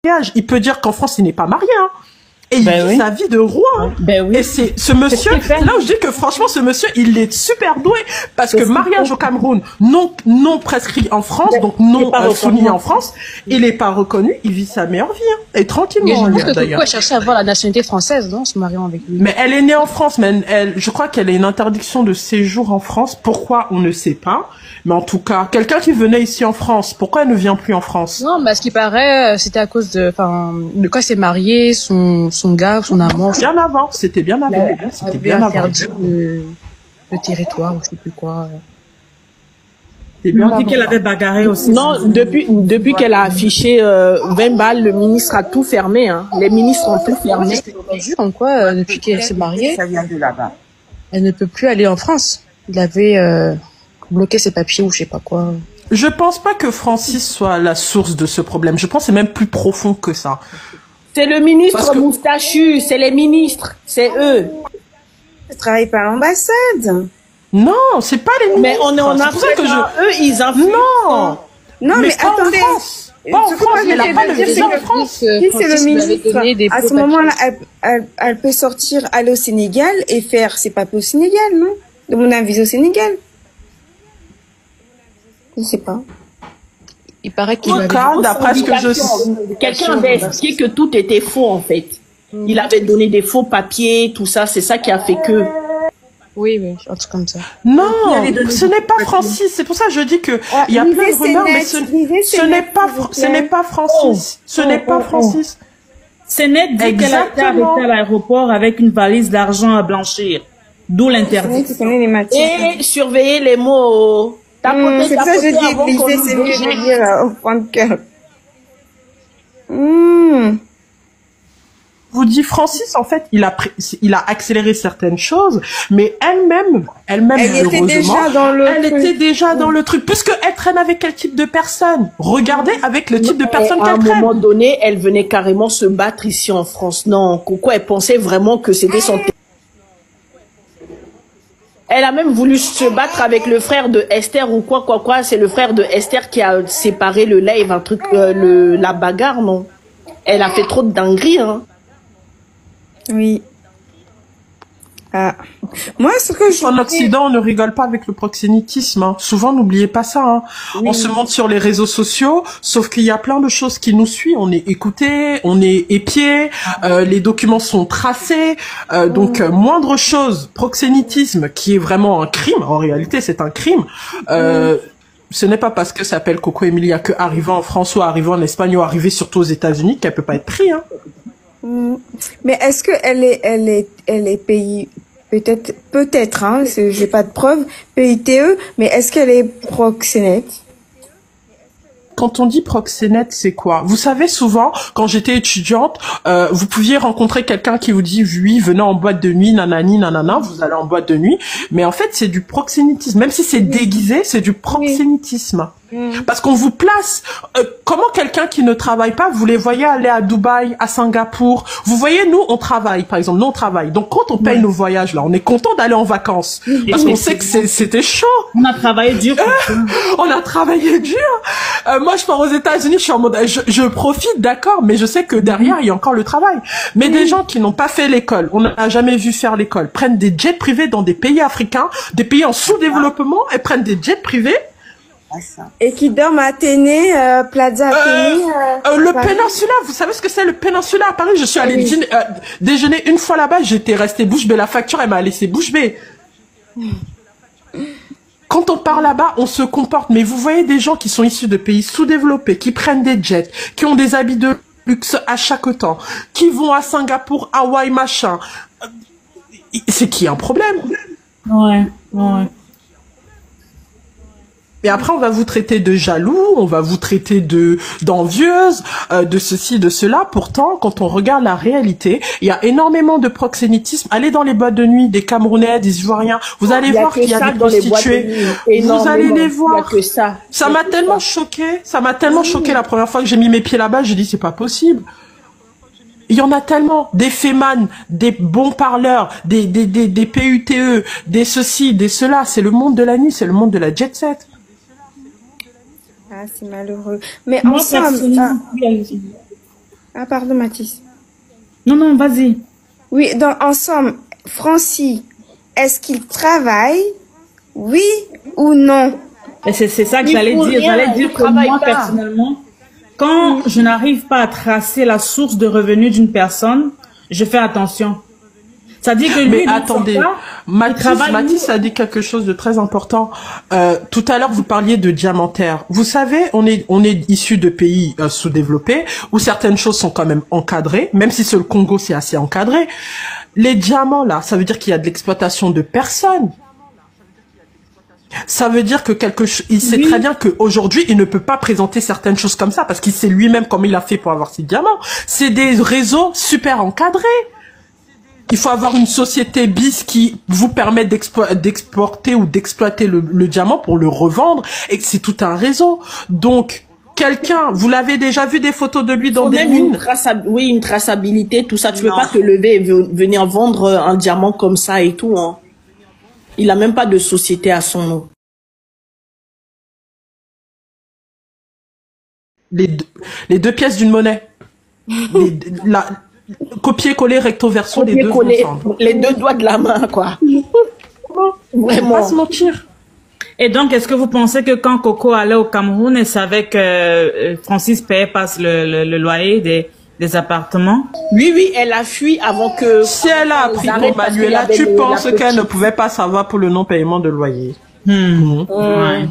mariage. Il peut dire qu'en France, il n'est pas marié, hein. Et il vit sa vie de roi. Hein. Et c'est ce monsieur, là où je dis que franchement, ce monsieur, il est super doué. Parce que mariage au Cameroun, non prescrit en France, donc non soumis en France, il n'est pas reconnu, il vit sa meilleure vie. Hein. Et tranquillement, d'ailleurs. Pourquoi chercher à avoir la nationalité française, non, se mariant avec lui? Mais elle est née en France, mais je crois qu'elle a une interdiction de séjour en France. Pourquoi, on ne sait pas. Mais en tout cas, quelqu'un qui venait ici en France, pourquoi elle ne vient plus en France? Non, mais à ce qui paraît, c'était à cause de quoi s'est marié, son gars, son amant. Bien avant, c'était bien avant. C'était bien avant. Le territoire, ou je sais plus quoi. On dit qu'elle avait bagarré aussi. Non, depuis qu'elle a affiché 20 balles, le ministre a tout fermé. Hein. Les ministres ont tout fermé. Comme quoi, depuis qu'elle s'est mariée, ça vient de là-bas. Elle ne peut plus aller en France. Il avait bloqué ses papiers ou je sais pas quoi. Je pense pas que Francis soit la source de ce problème. Je pense que c'est même plus profond que ça. C'est le ministre moustachu, c'est les ministres, c'est eux. Ils travaillent pas à l'ambassade. Non, c'est pas les ministres. Mais on est en Afrique, eux, ils influent. Non, mais attendez. Pas en France, elle n'a pas le visa en France. Si c'est le ministre, à ce moment-là, elle peut sortir, aller au Sénégal et faire ses papiers au Sénégal, non? Demander un visa au Sénégal. Je ne sais pas. Il paraît qu'il d'après ce que je sais. Quelqu'un avait expliqué que tout était faux, en fait. Il avait donné des faux papiers, tout ça, c'est ça qui a fait que... Oui, un truc comme ça. Non, ce n'est pas Francis. C'est pour ça que je dis que il y a plein de rumeurs, mais ce n'est pas Francis. Ce n'est pas Francis. C'est net dit qu'elle a été arrêtée à l'aéroport avec une valise d'argent à blanchir. D'où l'interdit. Et surveiller les mots. C'est ça que je dis, Lisez, c'est mieux de dire au point de cœur. Vous dit Francis, en fait, il a accéléré certaines choses, mais elle-même, malheureusement, elle était déjà dans le truc. Puisque elle traîne avec quel type de personne? Regardez avec le type de personne qu'elle traîne. À un moment donné, elle venait carrément se battre ici en France. Non, Coco, elle pensait vraiment que c'était son... Elle a même voulu se battre avec le frère de Esther ou quoi. C'est le frère de Esther qui a séparé le live, un truc, la bagarre, non? Elle a fait trop de dingueries, hein. Oui. Moi, ce que je... En Occident, on ne rigole pas avec le proxénétisme. Hein. Souvent, n'oubliez pas ça. Hein. Oui. On se montre sur les réseaux sociaux, sauf qu'il y a plein de choses qui nous suivent. On est écouté, on est épié, les documents sont tracés. Donc, moindre chose, proxénétisme, qui est vraiment un crime. En réalité, c'est un crime. Ce n'est pas parce que ça s'appelle Coco Emilia que arrivant en France ou arrivant en Espagne ou arriver surtout aux États-Unis qu'elle peut pas être prise. Hein. Mais est-ce que elle est pays, peut-être, hein, j'ai pas de preuves, PITE, mais est-ce qu'elle est proxénète? Quand on dit proxénète, c'est quoi? Vous savez, souvent, quand j'étais étudiante, vous pouviez rencontrer quelqu'un qui vous dit, oui, venez en boîte de nuit, nanani, nanana, vous allez en boîte de nuit. Mais en fait, c'est du proxénétisme. Même si c'est déguisé, c'est du proxénétisme. Parce qu'on vous place, comment quelqu'un qui ne travaille pas, vous les voyez aller à Dubaï, à Singapour, vous voyez, nous, on travaille, par exemple, nous, on travaille. Donc, quand on paye nos voyages, là, on est content d'aller en vacances. Parce qu'on sait que c'était chaud. On a travaillé dur. On a travaillé dur. Moi, je pars aux États-Unis, je suis en mode, je profite, d'accord, mais je sais que derrière, il y a encore le travail. Mais des gens qui n'ont pas fait l'école, on n'a jamais vu faire l'école, prennent des jets privés dans des pays africains, des pays en sous-développement, et prennent des jets privés. Et qui dorment à Athénée, Plaza Athénée. Le péninsula, vous savez ce que c'est le péninsula à Paris? Je suis allée déjeuner une fois là-bas, j'étais restée bouche bée. La facture, elle m'a laissé bouche bée. Quand on part là-bas, on se comporte. Mais vous voyez des gens qui sont issus de pays sous-développés, qui prennent des jets, qui ont des habits de luxe à chaque temps, qui vont à Singapour, Hawaï, machin. C'est qu'il y a un problème. Ouais. Et après, on va vous traiter de jaloux, on va vous traiter d'envieuse, de ceci, de cela. Pourtant, quand on regarde la réalité, il y a énormément de proxénétisme. Allez dans les boîtes de nuit, des Camerounais, des Ivoiriens, vous allez voir qu'il y a des prostituées. Vous allez les voir. Il y a que ça. Ça m'a tellement choqué. Ça m'a tellement choqué la première fois que j'ai mis mes pieds là-bas. J'ai dit, c'est pas possible. Il y en a tellement, des fémanes, des bons parleurs, des PUTE, des ceci, des cela. C'est le monde de la nuit, c'est le monde de la jet set. Ah, c'est malheureux. Mais en somme, Ah, pardon, Mathis. Non, non, vas-y. Oui, en somme, Francis, est-ce qu'il travaille? Oui ou non? Et c'est ça que Il j'allais faut dire. rien, J'allais il dire que travaille moi, pas. personnellement, quand je n'arrive pas à tracer la source de revenus d'une personne, je fais attention. Ça dit que lui, Mais dans son attendez, cas, Mathis a dit quelque chose de très important. Tout à l'heure, vous parliez de diamantaire. Vous savez, on est issu de pays sous-développés où certaines choses sont quand même encadrées, même si c'est le Congo, c'est assez encadré. Les diamants, là, ça veut dire qu'il y a de l'exploitation de personnes. Ça veut dire que il sait très bien qu'aujourd'hui, il ne peut pas présenter certaines choses comme ça parce qu'il sait lui-même comment il a fait pour avoir ses diamants. C'est des réseaux super encadrés. Il faut avoir une société bis qui vous permet d'exporter ou d'exploiter le diamant pour le revendre et c'est tout un réseau. Donc, quelqu'un, vous l'avez déjà vu des photos de lui dans des mines? Une traçabilité, tout ça. Tu peux pas te lever et venir vendre un diamant comme ça et tout, hein. Il a même pas de société à son nom. Les deux pièces d'une monnaie. Copier-coller recto verso, les deux ensemble. Les deux doigts de la main, quoi. Vraiment. Pas se mentir. Et donc, est-ce que vous pensez que quand Coco allait au Cameroun, elle savait que Francis payait pas le loyer des appartements? Oui, elle a fui avant que... Si elle a appris pour Manuela, tu penses qu'elle ne pouvait pas savoir pour le non-paiement de loyer? Ouais.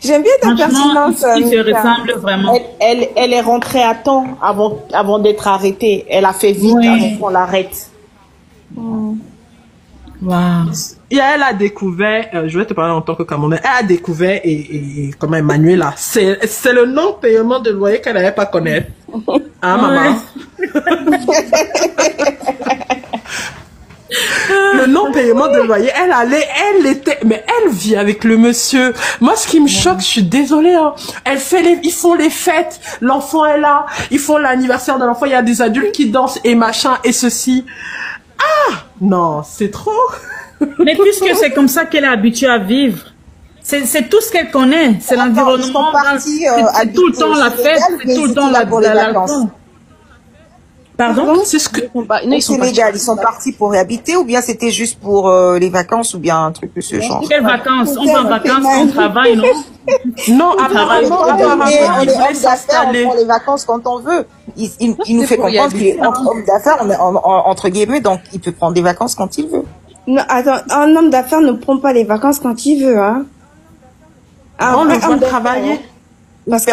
J'aime bien ta pertinence. Il se ressemble vraiment. Elle est rentrée à temps avant d'être arrêtée. Elle a fait vite avant qu'on l'arrête. Wow. Et elle a découvert, je vais te parler en tant que Camerounais, elle a découvert et comme Manuela, c'est le non-paiement de loyer qu'elle n'avait pas connaître. Hein, maman? Le non-paiement de loyer, mais elle vit avec le monsieur. Moi, ce qui me choque, je suis désolée, hein. Ils font les fêtes, l'enfant est là, ils font l'anniversaire de l'enfant, il y a des adultes qui dansent et machin et ceci. Ah! Non, c'est trop. Mais puisque c'est comme ça qu'elle est habituée à vivre, c'est tout ce qu'elle connaît, c'est l'environnement, c'est tout le temps la fête, c'est tout le temps l'alcool. Pardon? C'est ce que ils sont légal, ils sont partis pour y habiter ou bien c'était juste pour les vacances ou bien un truc de ce genre? Quelles vacances? On va en vacances, on travaille, non? Non, apparemment, il voulait s'installer. On prend les vacances quand on veut. Il nous fait comprendre qu'il est homme d'affaires, entre guillemets, donc il peut prendre des vacances quand il veut. Non, attends, un homme d'affaires ne prend pas les vacances quand il veut, hein. On le voit travailler. Parce que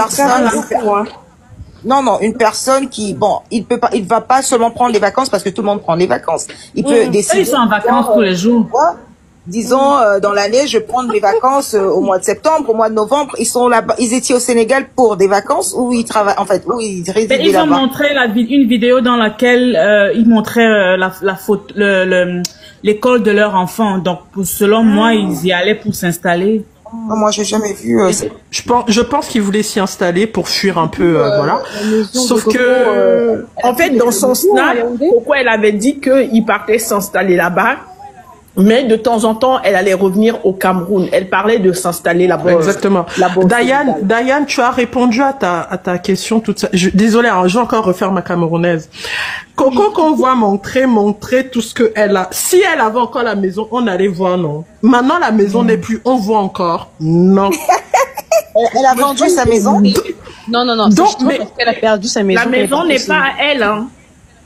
Non, une personne qui, il va pas seulement prendre les vacances parce que tout le monde prend les vacances. Il peut décider. Ils sont en vacances tous les jours. Disons, dans l'année, je prends les vacances au mois de septembre, au mois de novembre. Ils sont là-bas, ils étaient au Sénégal pour des vacances où ils travaillent, en fait, où ils résident là-bas. Ils ont montré une vidéo dans laquelle ils montraient l'école de leur enfant. Donc, selon moi, ils y allaient pour s'installer. Non, moi, j'ai jamais vu. Je pense qu'il voulait s'y installer pour fuir un peu, voilà. Sauf que, en fait, dans son snap, pourquoi elle avait dit qu'il partait s'installer là-bas, mais de temps en temps, elle allait revenir au Cameroun. Elle parlait de s'installer là-bas. Exactement. Diane, tu as répondu à ta question toute ça. Désolée, hein, je vais encore refaire ma camerounaise. Coco, qu'on voit montrer tout ce que elle a. Si elle avait encore la maison, on allait voir, non. Maintenant, la maison n'est plus, on voit encore. Non. Elle a vendu sa maison? Non. Donc, mais parce qu'elle a perdu sa maison. La maison n'est pas à elle, hein.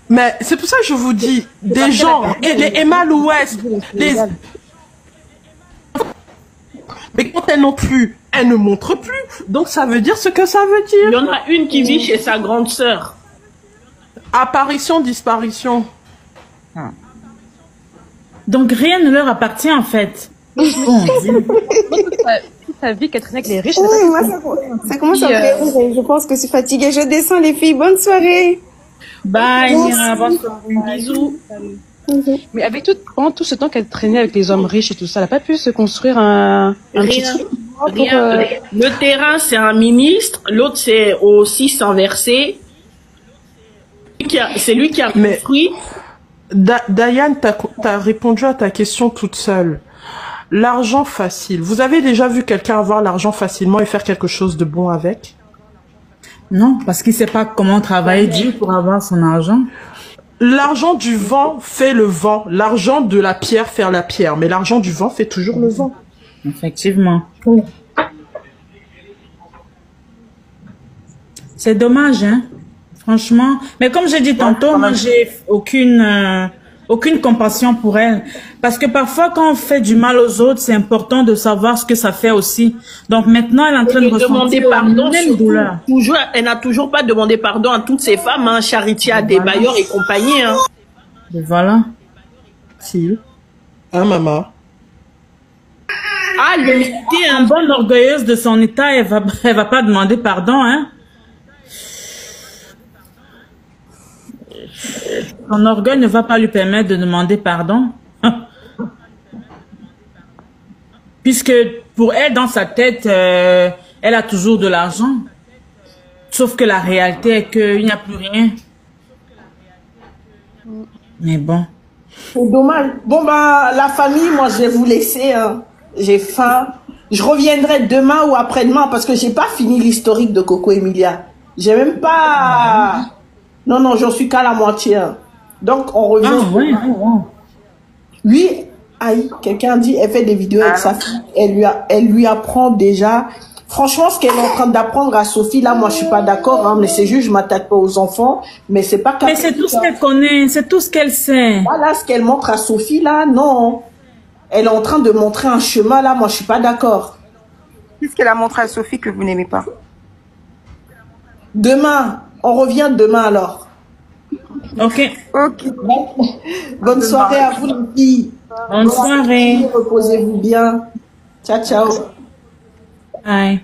Mais c'est pour ça que je vous dis, des gens, les Emma l'Ouest, mais quand elles n'ont plus, elles ne montrent plus. Donc ça veut dire ce que ça veut dire. Il y en a une qui vit chez sa grande sœur. Apparition, disparition. Donc rien ne leur appartient en fait. Toute sa vie qu'elle traînait avec les riches. Oui, moi, ça commence à me faire rire. Je pense que je suis fatiguée. Je descends, les filles. Bonne soirée. Bye, Mira, bonne soirée. Bisous. Mais avec pendant tout ce temps qu'elle traînait avec les hommes riches et tout ça, elle n'a pas pu se construire un petit truc. Le terrain, c'est un ministre. L'autre, c'est au 600 versé. C'est lui qui a construit. Diane, t'as répondu à ta question toute seule. L'argent facile. Vous avez déjà vu quelqu'un avoir l'argent facilement et faire quelque chose de bon avec? Non, parce qu'il sait pas comment travailler dur pour avoir son argent. L'argent du vent fait le vent. L'argent de la pierre fait la pierre. Mais l'argent du vent fait toujours le vent. Effectivement. C'est dommage, hein. Franchement. Mais comme j'ai dit tantôt, moi, j'ai aucune compassion pour elle. Parce que parfois, quand on fait du mal aux autres, c'est important de savoir ce que ça fait aussi. Donc maintenant, elle est en train de ressentir la même douleur. Toujours, elle n'a toujours pas demandé pardon à toutes ces femmes, hein, Charité Adebayor et compagnie. Hein. Et voilà. Si. Hein, maman? Ah, le métier, une bonne orgueilleuse de son état, elle va pas demander pardon, hein. Son orgueil ne va pas lui permettre de demander pardon. Puisque pour elle, dans sa tête, elle a toujours de l'argent. Sauf que la réalité est qu'il n'y a plus rien. Mais bon. C'est dommage. Bon, bah, la famille, moi, je vais vous laisser. Hein. J'ai faim. Je reviendrai demain ou après-demain parce que j'ai pas fini l'historique de Coco Emilia. J'ai même pas... Non, non, j'en suis qu'à la moitié. Hein. Donc, on revient. Ah, ouais, ouais. Lui, aïe, quelqu'un dit, elle fait des vidéos avec sa fille. Elle lui apprend déjà. Franchement, ce qu'elle est en train d'apprendre à Sophie, là, moi, je suis pas d'accord, hein, mais c'est juste, je m'attaque pas aux enfants, mais c'est pas... Mais c'est tout ce qu'elle connaît, c'est tout ce qu'elle sait. Voilà, ce qu'elle montre à Sophie, là, non. Elle est en train de montrer un chemin, là, moi, je suis pas d'accord. Qu'est-ce qu'elle a montré à Sophie que vous n'aimez pas? Demain, on revient demain, alors. Ok. Ok. Bonne soirée à vous, les filles. Bonne soirée. Reposez-vous bien. Ciao, ciao. Aïe.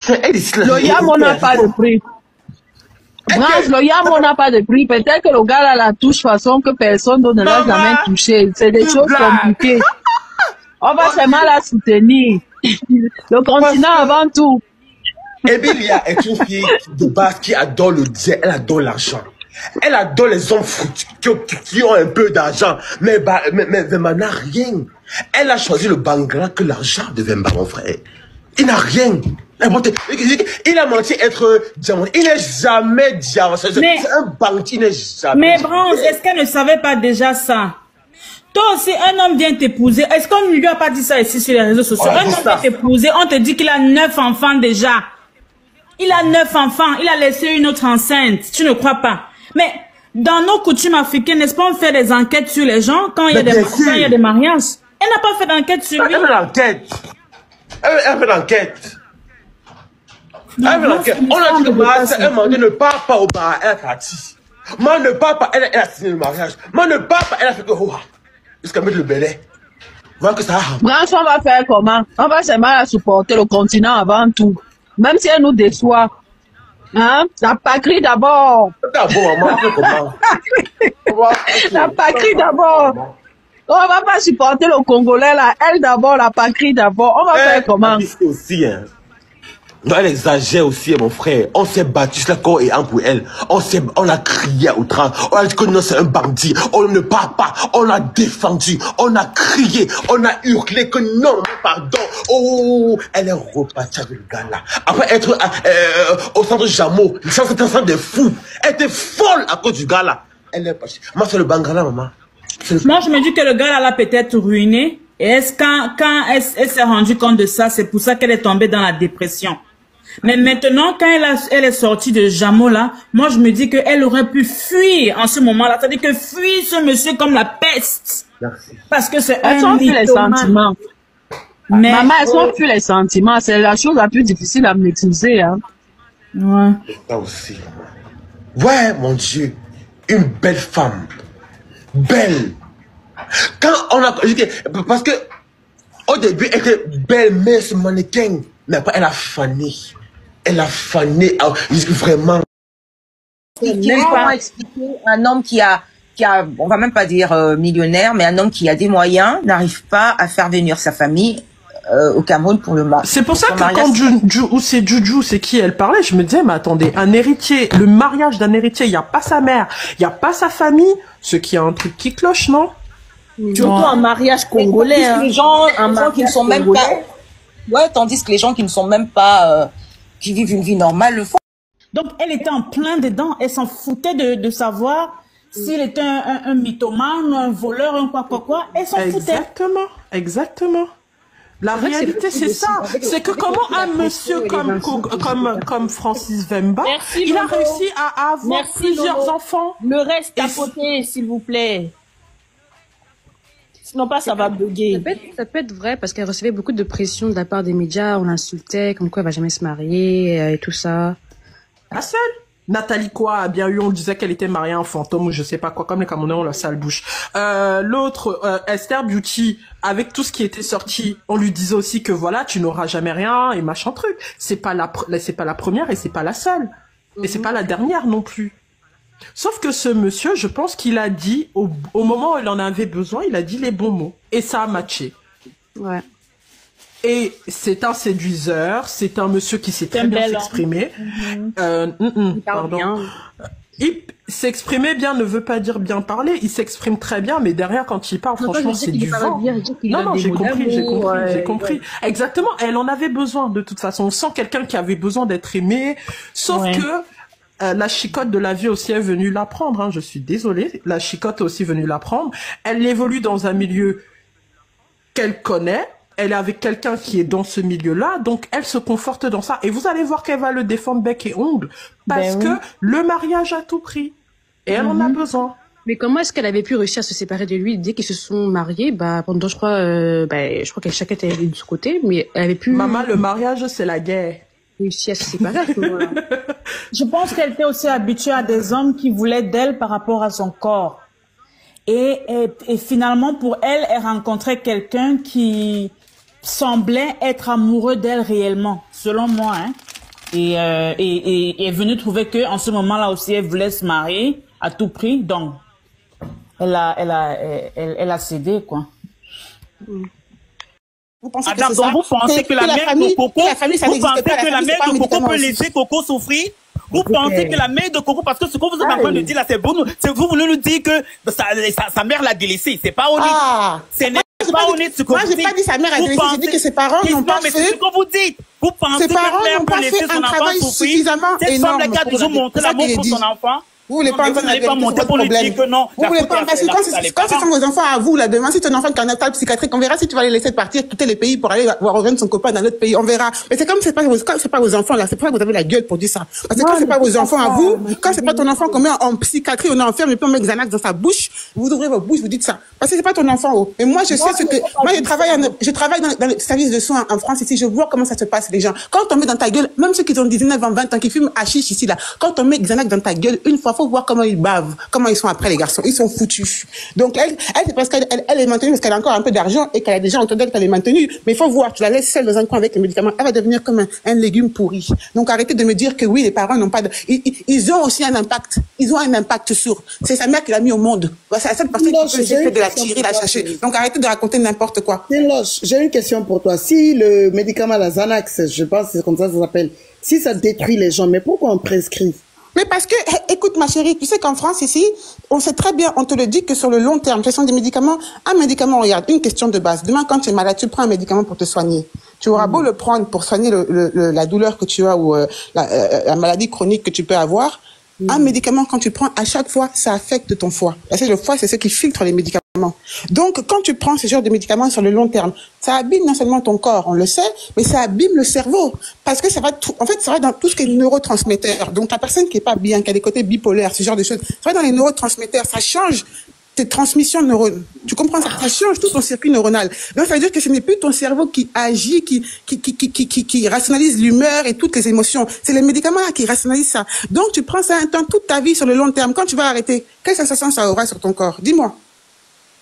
Le yam, on n'a pas de prix. Brance, le yam, on n'a pas de prix. Peut-être que le gars là la touche façon que personne d'autre ne l'a jamais touché. C'est des choses compliquées. On va seulement la soutenir. Le continent avant tout. Emilia est une fille de base qui adore le dire, elle adore l'argent. Elle adore les hommes qui ont un peu d'argent, mais Vemba n'a rien. Elle a choisi le Bangla que l'argent de Vemba, mon frère. Il n'a rien. Il a menti être diamant. Il n'est jamais diamant. C'est un bandit, il n'est jamais. Mais Bronze, est-ce qu'elle ne savait pas déjà ça? Toi aussi, un homme vient t'épouser. Est-ce qu'on ne lui a pas dit ça ici sur les réseaux sociaux? Un homme vient t'épouser, on te dit qu'il a 9 enfants déjà. Il a 9 enfants, il a laissé une autre enceinte. Tu ne crois pas? Mais dans nos coutumes africaines, n'est-ce pas, on fait des enquêtes sur les gens quand il y a des mariages? Elle n'a pas fait d'enquête sur lui. Elle fait l'enquête. Elle fait l'enquête. On a dit que elle m'a dit ne part pas au bar, elle est partie. Moi ne part pas, elle a signé le mariage. Moi ne part pas, elle a fait que jusqu'à mettre le belay. Voilà que ça a. Brance, on va faire comment? On va seulement la supporter le continent avant tout. Même si elle nous déçoit. Hein? La patrie d'abord. D'abord, maman, comment? La patrie d'abord. On va pas supporter le Congolais là. Elle d'abord, la patrie d'abord. On va faire comment? Aussi, hein. Non, elle exagère aussi, mon frère. On s'est battu sur la corps et âme pour elle. On a crié à outrance. On a dit que non, c'est un bandit. On ne part pas. On a défendu. On a crié. On a hurlé que non, pardon. Oh, elle est repartie avec le gars là. Après être au centre Jameau, le centre des fous. Elle était folle à cause du gars là. Elle est partie. Moi, c'est le Bangala, maman. Moi, je me dis que le gars là l'a peut-être ruiné. Et est-ce quand elle s'est rendue compte de ça, c'est pour ça qu'elle est tombée dans la dépression. Mais maintenant, quand elle est sortie de Jameau là, moi je me dis qu'elle aurait pu fuir en ce moment-là. C'est-à-dire que fuir ce monsieur comme la peste. Merci. Parce que c'est elles sont plus les sentiments. Mais maman, elles sont plus les sentiments. C'est la chose la plus difficile à maîtriser. Hein. Ouais. Ça aussi. Ouais, mon Dieu. Une belle femme. Belle. Quand on a... Parce que au début, elle était belle, mais ce mannequin. Mais après, elle a fané. Elle a fané. Vraiment. Comment expliquer un homme qui a, on va même pas dire millionnaire, mais un homme qui a des moyens n'arrive pas à faire venir sa famille au Cameroun pour le mariage. C'est pour ça que quand c'est Juju, c'est qui elle parlait, je me disais, mais attendez, un héritier, le mariage d'un héritier, il n'y a pas sa mère, il n'y a pas sa famille, ce qui est un truc qui cloche, non? Surtout un mariage congolais. Hein. Les gens qui ne sont même pas... Ouais, tandis que les gens qui ne sont même pas... qui vivent une vie normale le font. Donc, elle était en plein dedans. Elle s'en foutait de savoir s'il était un mythomane, un voleur, un quoi. Elle s'en foutait. Exactement. La réalité, c'est ça. C'est que comment un monsieur comme Francis Vemba, il a réussi à avoir plusieurs enfants. Le reste à côté, s'il vous plaît. Sinon pas, ça va bugger. Ça peut être vrai parce qu'elle recevait beaucoup de pression de la part des médias. On l'insultait, comme quoi elle va jamais se marier et tout ça. La seule. Nathalie quoi a bien eu, on disait qu'elle était mariée à un fantôme ou je sais pas quoi, comme les Camerounais ont la sale bouche. L'autre, Esther Beauty, avec tout ce qui était sorti, on lui disait aussi que voilà, tu n'auras jamais rien et machin truc. C'est pas la première et c'est pas la seule. Et c'est pas la dernière non plus. Sauf que ce monsieur, je pense qu'il a dit, au moment où il en avait besoin, il a dit les bons mots. Et ça a matché. Ouais. Et c'est un séduiseur, c'est un monsieur qui sait très bien s'exprimer. Pardon. Il s'exprimer bien ne veut pas dire bien parler. Il s'exprime très bien, mais derrière, quand il parle, franchement, c'est du vent. Non, j'ai compris. Exactement. Elle en avait besoin, de toute façon. On sent quelqu'un qui avait besoin d'être aimé. Sauf que la chicotte de la vie aussi est venue l'apprendre. Hein. Je suis désolée. La chicotte est aussi venue l'apprendre. Elle évolue dans un milieu qu'elle connaît. Elle est avec quelqu'un qui est dans ce milieu-là, donc elle se conforte dans ça. Et vous allez voir qu'elle va le défendre bec et ongle, parce que le mariage à tout prix. Et elle en a besoin. Mais comment est-ce qu'elle avait pu réussir à se séparer de lui dès qu'ils se sont mariés? Pendant, je crois que chacun était de son côté, mais elle avait pu... Maman, le mariage, c'est la guerre. Réussir à se séparer à ce moment-là. Je pense qu'elle était aussi habituée à des hommes qui voulaient d'elle par rapport à son corps. Et finalement, pour elle, elle rencontrait quelqu'un qui semblait être amoureux d'elle réellement, selon moi, hein. Et est venue trouver que en ce moment-là aussi, elle voulait se marier à tout prix, donc elle a cédé, quoi. Vous pensez que vous pensez que la mère de Coco, vous pensez que la mère de Coco peut laisser Coco souffrir? Vous pensez que la mère de Coco, parce que ce que vous êtes en train de dire là, c'est bon, vous voulez nous dire que sa mère l'a délaissé, c'est pas honnête. C'est pas honnête ce que vous dites. Moi, j'ai pas dit sa mère a délaissé, j'ai dit que ses parents n'ont pas fait. Mais c'est ce que vous dites. Vous pensez que la mère peut laisser son enfant souffrir? Cette femme qui a toujours montré l'amour pour son enfant. Vous voulez pas entendre la monter pour lui dire que non. Vous voulez pas, parce que quand ce sont vos enfants à vous, là, demain, si ton enfant est en hôpital psychiatrique, on verra si tu vas les laisser partir, quitter les pays pour aller voir rejoindre son copain dans l'autre pays, on verra. Mais c'est comme c'est pas vos enfants, là, c'est pas que vous avez la gueule pour dire ça. Parce que quand c'est pas vos enfants à vous, quand c'est pas ton enfant qu'on met en psychiatrie, on enferme et puis on met Xanax dans sa bouche, vous ouvrez vos bouches, vous dites ça. Parce que c'est pas ton enfant, oh. Et moi, je sais ce que, moi, je travaille dans le service de soins en France ici, je vois comment ça se passe, les gens. Quand on met dans ta gueule, même ceux qui ont 19 ans, 20 ans, qui fument hashish ici, là, quand on met Xanax dans ta gueule, une fois, faut voir comment ils bavent. Comment ils sont après les garçons, ils sont foutus. Donc elle c'est parce qu'elle est maintenue parce qu'elle a encore un peu d'argent et qu'elle a déjà entendu qu'elle est maintenue. Mais il faut voir, tu la laisses seule dans un coin avec les médicaments, elle va devenir comme un légume pourri. Donc arrêtez de me dire que oui, les parents n'ont pas de, ils ont aussi un impact. Ils ont un impact sur. C'est sa mère qui l'a mis au monde. C'est la seule personne qui peut essayer de la tirer, la chercher. Donc arrêtez de raconter n'importe quoi. J'ai une question pour toi. Si le médicament la Xanax, je pense que c'est comme ça s'appelle, si ça détruit les gens, mais pourquoi on prescrit? Mais parce que, écoute ma chérie, tu sais qu'en France ici, on sait très bien, on te le dit que sur le long terme, ce sont des médicaments, un médicament, regarde, une question de base. Demain, quand tu es malade, tu prends un médicament pour te soigner. Tu auras beau le prendre pour soigner la douleur que tu as ou la maladie chronique que tu peux avoir. Un médicament, quand tu prends, à chaque fois, ça affecte ton foie. Parce que le foie, c'est ce qui filtre les médicaments. Donc, quand tu prends ce genre de médicaments sur le long terme, ça abîme non seulement ton corps, on le sait, mais ça abîme le cerveau. Parce que ça va en fait, ça va dans tout ce qui est neurotransmetteur. Donc, la personne qui est pas bien, qui a des côtés bipolaires, ce genre de choses, ça va dans les neurotransmetteurs, ça change tes transmissions neuronales. Tu comprends ça? Ça change tout ton circuit neuronal. Donc, ça veut dire que ce n'est plus ton cerveau qui agit, qui rationalise l'humeur et toutes les émotions. C'est les médicaments qui rationalisent ça. Donc, tu prends ça un temps, toute ta vie sur le long terme. Quand tu vas arrêter, quelle sensation ça aura sur ton corps? Dis-moi.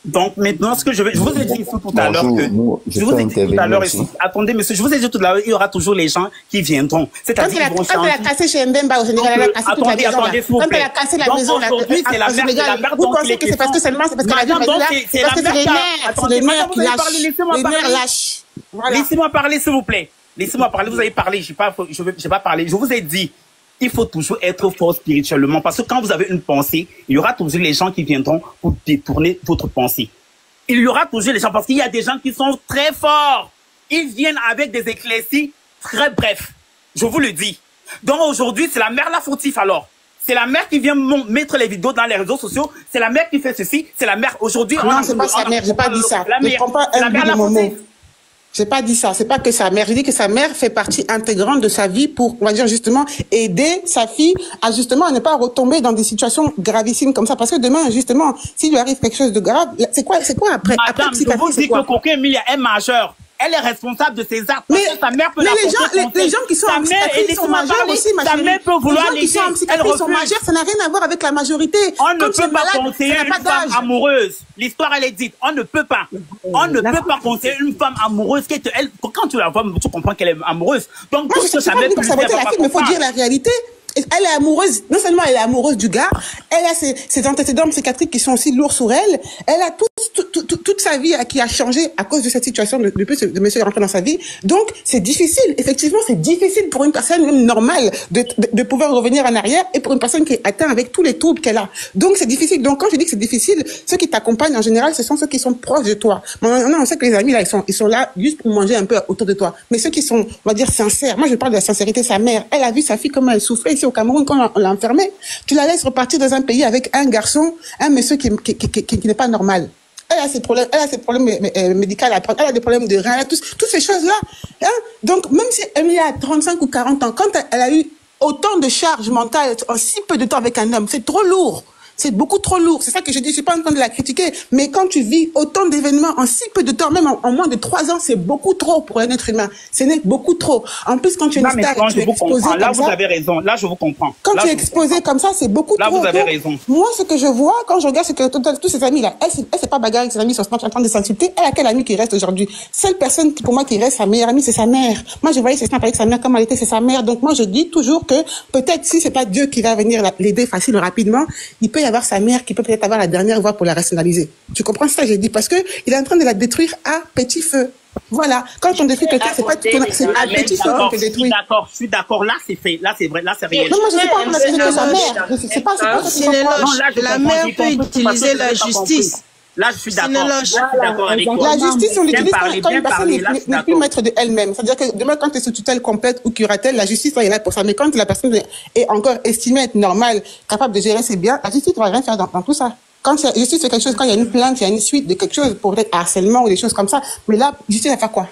Donc maintenant, ce que je vous ai dit tout à l'heure que je vous ai dit tout à l'heure ici. Attendez, monsieur, je vous ai dit tout à l'heure, il y aura toujours les gens qui viendront. C'est-à-dire qu'ils vont changer. Quand elle a cassé chez Mbemba au Sénégal, elle a cassé toute la maison. Attendez, quand elle a cassé la maison, c'est la mère. Vous pensez que c'est parce que seulement c'est parce qu'elle a vu là? Parce que c'est les nerfs qui lâchent. Les nerfs lâchent. Laissez-moi parler, s'il vous plaît. Laissez-moi parler. Vous avez parlé. Je vais pas parler. Je vous ai dit. Il faut toujours être fort spirituellement parce que quand vous avez une pensée, il y aura toujours les gens qui viendront pour détourner votre pensée. Il y aura toujours les gens, parce qu'il y a des gens qui sont très forts. Ils viennent avec des éclaircies très brefs. Je vous le dis. Donc aujourd'hui, c'est la mère la fautive alors. C'est la mère qui vient mettre les vidéos dans les réseaux sociaux. C'est la mère qui fait ceci. C'est la mère aujourd'hui. Non, c'est pas sa mère. J'ai pas dit ça. Ne prends pas un bout de mon mot. J'ai pas dit ça. C'est pas que sa mère. J'ai dit que sa mère fait partie intégrante de sa vie pour, on va dire justement, aider sa fille à justement à ne pas retomber dans des situations gravissimes comme ça. Parce que demain, justement, s'il lui arrive quelque chose de grave, c'est quoi après? Madame, je vous dis que Coco Emilia est majeure. Elle est responsable de ses actes. Mais sa mère peut les gens qui sont en psychiatrie sont majeurs aussi, ma chérie. Sa mère peut vouloir les gens qui sont en psychiatrie sont majeurs, ça n'a rien à voir avec la majorité. On ne peut pas conseiller une femme amoureuse. L'histoire, elle est dite. On ne peut pas. On ne peut pas conseiller une femme amoureuse quand tu la vois, tu comprends qu'elle est amoureuse. Donc, tout ce que sa mère peut faire, il faut dire la réalité. Elle est amoureuse, non seulement elle est amoureuse du gars, elle a ses antécédents psychiatriques qui sont aussi lourds sur elle. Elle a toute sa vie qui a changé à cause de cette situation depuis que monsieur est rentré dans sa vie. Donc, c'est difficile. Effectivement, c'est difficile pour une personne même normale de pouvoir revenir en arrière et pour une personne qui est atteinte avec tous les troubles qu'elle a. Donc, c'est difficile. Donc, quand je dis que c'est difficile, ceux qui t'accompagnent en général, ce sont ceux qui sont proches de toi. Maintenant, on sait que les amis, là, ils sont là juste pour manger un peu autour de toi. Mais ceux qui sont, on va dire, sincères. Moi, je parle de la sincérité. Sa mère, elle a vu sa fille comment elle souffrait ici au Cameroun quand on l'a enfermée. Tu la laisses repartir dans un pays avec un garçon, un monsieur qui n'est pas normal. Elle a ses problèmes médicaux, elle a des problèmes de reins, toutes ces choses-là. Hein? Donc, même si elle a 35 ou 40 ans, quand elle a eu autant de charges mentales en si peu de temps avec un homme, c'est trop lourd. C'est beaucoup trop lourd. C'est ça que je dis. Je suis pas en train de la critiquer. Mais quand tu vis autant d'événements en si peu de temps, même en moins de 3 ans, c'est beaucoup trop pour un être humain. C'est beaucoup trop. En plus, quand tu es une star, tu es exposé comme ça. Là, vous avez raison. Là, je vous comprends. Quand tu es exposé comme ça, c'est beaucoup trop. Là, vous avez raison. Moi, ce que je vois, quand je regarde, c'est que tous ces amis-là, elle s'est pas bagarre avec ses amis sur Snapchat en train de s'insulter. Elle a quel ami qui reste aujourd'hui? Seule personne pour moi qui reste sa meilleure amie, c'est sa mère. Moi, je voyais ses snaps avec sa mère comme elle était, c'est sa mère. Donc moi, je dis toujours que peut-être si c'est pas Dieu qui va venir l'aider facile ou rapidement, il peut y avoir sa mère qui peut peut-être avoir la dernière voix pour la rationaliser. Tu comprends ça, j'ai dit? Parce que il est en train de la détruire à petit feu. Voilà. Quand on détruit quelqu'un, c'est pas tout, c'est à petit feu qu'on te détruit. Je suis d'accord. Là, c'est fait. Là, c'est vrai. Là, c'est réel. Non, moi, je sais pas, on a que sa mère. C'est pas la mère peut utiliser la justice. Là, je suis d'accord. Avec toi. La justice, on l'utilise quand une personne n'est plus maître de elle-même. C'est-à-dire que demain, quand tu es sous tutelle complète ou curatelle, la justice, là, il est là pour ça. Mais quand la personne est encore estimée être normale, capable de gérer ses biens, la justice ne va rien faire dans tout ça. Quand la justice fait quelque chose, quand il y a une plainte, il y a une suite de quelque chose pour être harcèlement ou des choses comme ça. Mais là, la justice va faire quoi?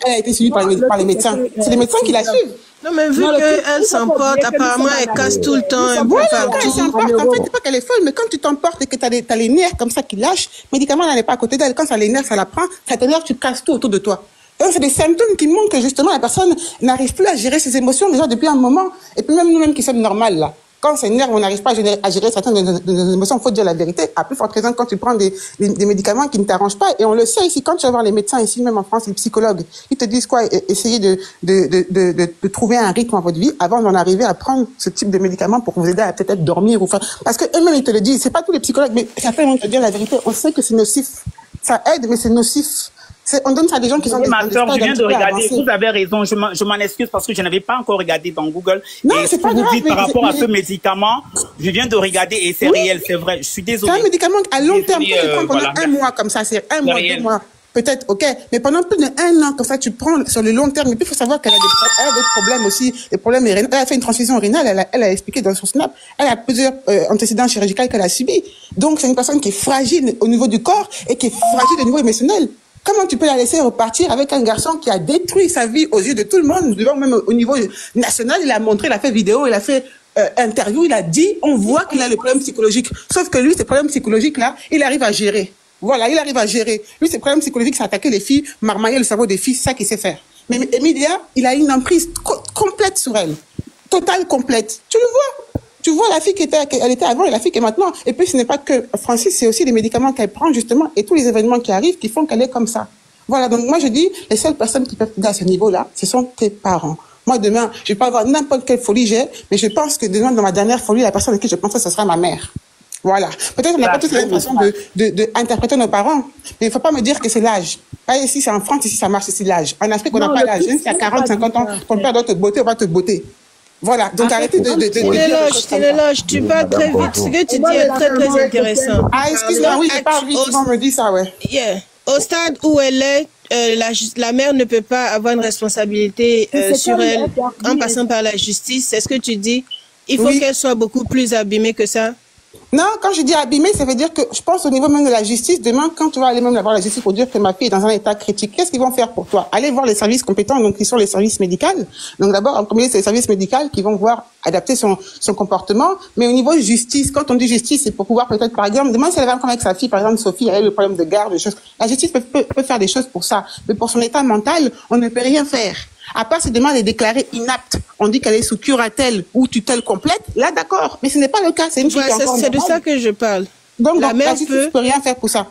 Elle a été suivie par les médecins. C'est les médecins qui la suivent. Non, mais vu qu'elle s'emporte, apparemment, elle casse tout le temps un peu partout. Elle s'emporte. En fait, c'est pas qu'elle est folle, mais quand tu t'emportes et que t'as les nerfs comme ça qui lâchent, médicament, elle n'est pas à côté d'elle. Quand ça les nerfs, ça la prend, ça t'énerve, tu casses tout autour de toi. Donc, c'est des symptômes qui montrent que justement, la personne n'arrive plus à gérer ses émotions déjà depuis un moment. Et puis même nous-mêmes qui sommes normales, là. Quand c'est nerf, on n'arrive pas à gérer certaines émotions, il faut dire la vérité. À plus forte raison, quand tu prends des médicaments qui ne t'arrangent pas, et on le sait ici, quand tu vas voir les médecins ici, même en France, les psychologues, ils te disent quoi? Essayez de trouver un rythme dans votre vie avant d'en arriver à prendre ce type de médicaments pour vous aider à peut-être dormir ou faire. Parce que eux-mêmes, ils te le disent. C'est pas tous les psychologues, mais certains vont te dire la vérité. On sait que c'est nocif. Ça aide, mais c'est nocif. On donne ça à des gens qui sont des ma soeur, je viens de regarder. Vous avez raison. Je m'en excuse parce que je n'avais pas encore regardé dans Google. Non, c'est pas grave. Vous dites par rapport à ce médicament, je vian de regarder et c'est réel, c'est vrai. Je suis désolée. C'est un médicament à long terme. Quand tu prends pendant un mois comme ça, c'est un mois, 2 mois. Peut-être, ok, mais pendant plus d'1 an, comme ça, tu prends sur le long terme. Et puis, il faut savoir qu'elle a des problèmes aussi, des problèmes rénaux. Elle a fait une transition rénale, elle a expliqué dans son snap. Elle a plusieurs antécédents chirurgicaux qu'elle a subis. Donc, c'est une personne qui est fragile au niveau du corps et qui est fragile au niveau émotionnel. Comment tu peux la laisser repartir avec un garçon qui a détruit sa vie aux yeux de tout le monde, devant même au niveau national? Il a montré, il a fait vidéo, il a fait interview, il a dit, on voit qu'il a le problème psychologique. Sauf que lui, ces problèmes psychologiques-là, il arrive à gérer. Voilà, il arrive à gérer. Lui, ses problèmes psychologiques, c'est attaquer les filles, marmailler le cerveau des filles, c'est ça qu'il sait faire. Mais Emilia, il a une emprise complète sur elle. Totale, complète. Tu le vois? Tu vois la fille elle était avant et la fille qui est maintenant. Et puis, ce n'est pas que Francis, c'est aussi les médicaments qu'elle prend, justement, et tous les événements qui arrivent qui font qu'elle est comme ça. Voilà, donc moi, je dis, les seules personnes qui peuvent t'aider à ce niveau-là, ce sont tes parents. Moi, demain, je vais pas avoir n'importe quelle folie j'ai, mais je pense que demain, dans ma dernière folie, la personne à qui je pense, ce sera ma mère. Voilà. Peut-être qu'on n'a pas tous la même façon d'interpréter nos parents, mais il faut pas me dire que c'est l'âge. Pas ici, c'est en France, ici, ça marche, c'est l'âge. En Afrique, on n'a pas l'âge. Si à 40, 50 ans, ton père doit te botter, on va te botter. Voilà, donc arrêtez de Téléloge, tu parles très vite. Ce que tu dis est très, très intéressant. Ah, excuse-moi, oui, je parle vite, on me dit ça, ouais. Yeah. Au stade où elle est, la mère ne peut pas avoir une responsabilité sur elle en passant par la justice. C'est ce que tu dis? Il faut qu'elle soit beaucoup plus abîmée que ça? Non, quand je dis abîmée, ça veut dire que je pense au niveau même de la justice. Demain, quand tu vas aller même voir la justice pour dire que ma fille est dans un état critique, qu'est-ce qu'ils vont faire pour toi? Aller voir les services compétents, donc qui sont les services médicaux. Donc d'abord, en premier, c'est les services médicaux qui vont voir adapter son comportement. Mais au niveau justice, quand on dit justice, c'est pour pouvoir peut-être, par exemple, demain, si elle va comme avec sa fille, par exemple, Sophie, elle a eu le problème de garde, des choses. La justice peut faire des choses pour ça. Mais pour son état mental, on ne peut rien faire. À part si demain elle est déclarée inapte, on dit qu'elle est sous curatelle ou tutelle complète, là d'accord, mais ce n'est pas le cas, c'est une fille qui est encore c'est de ça que je parle. Donc la justice ne peut rien faire pour ça.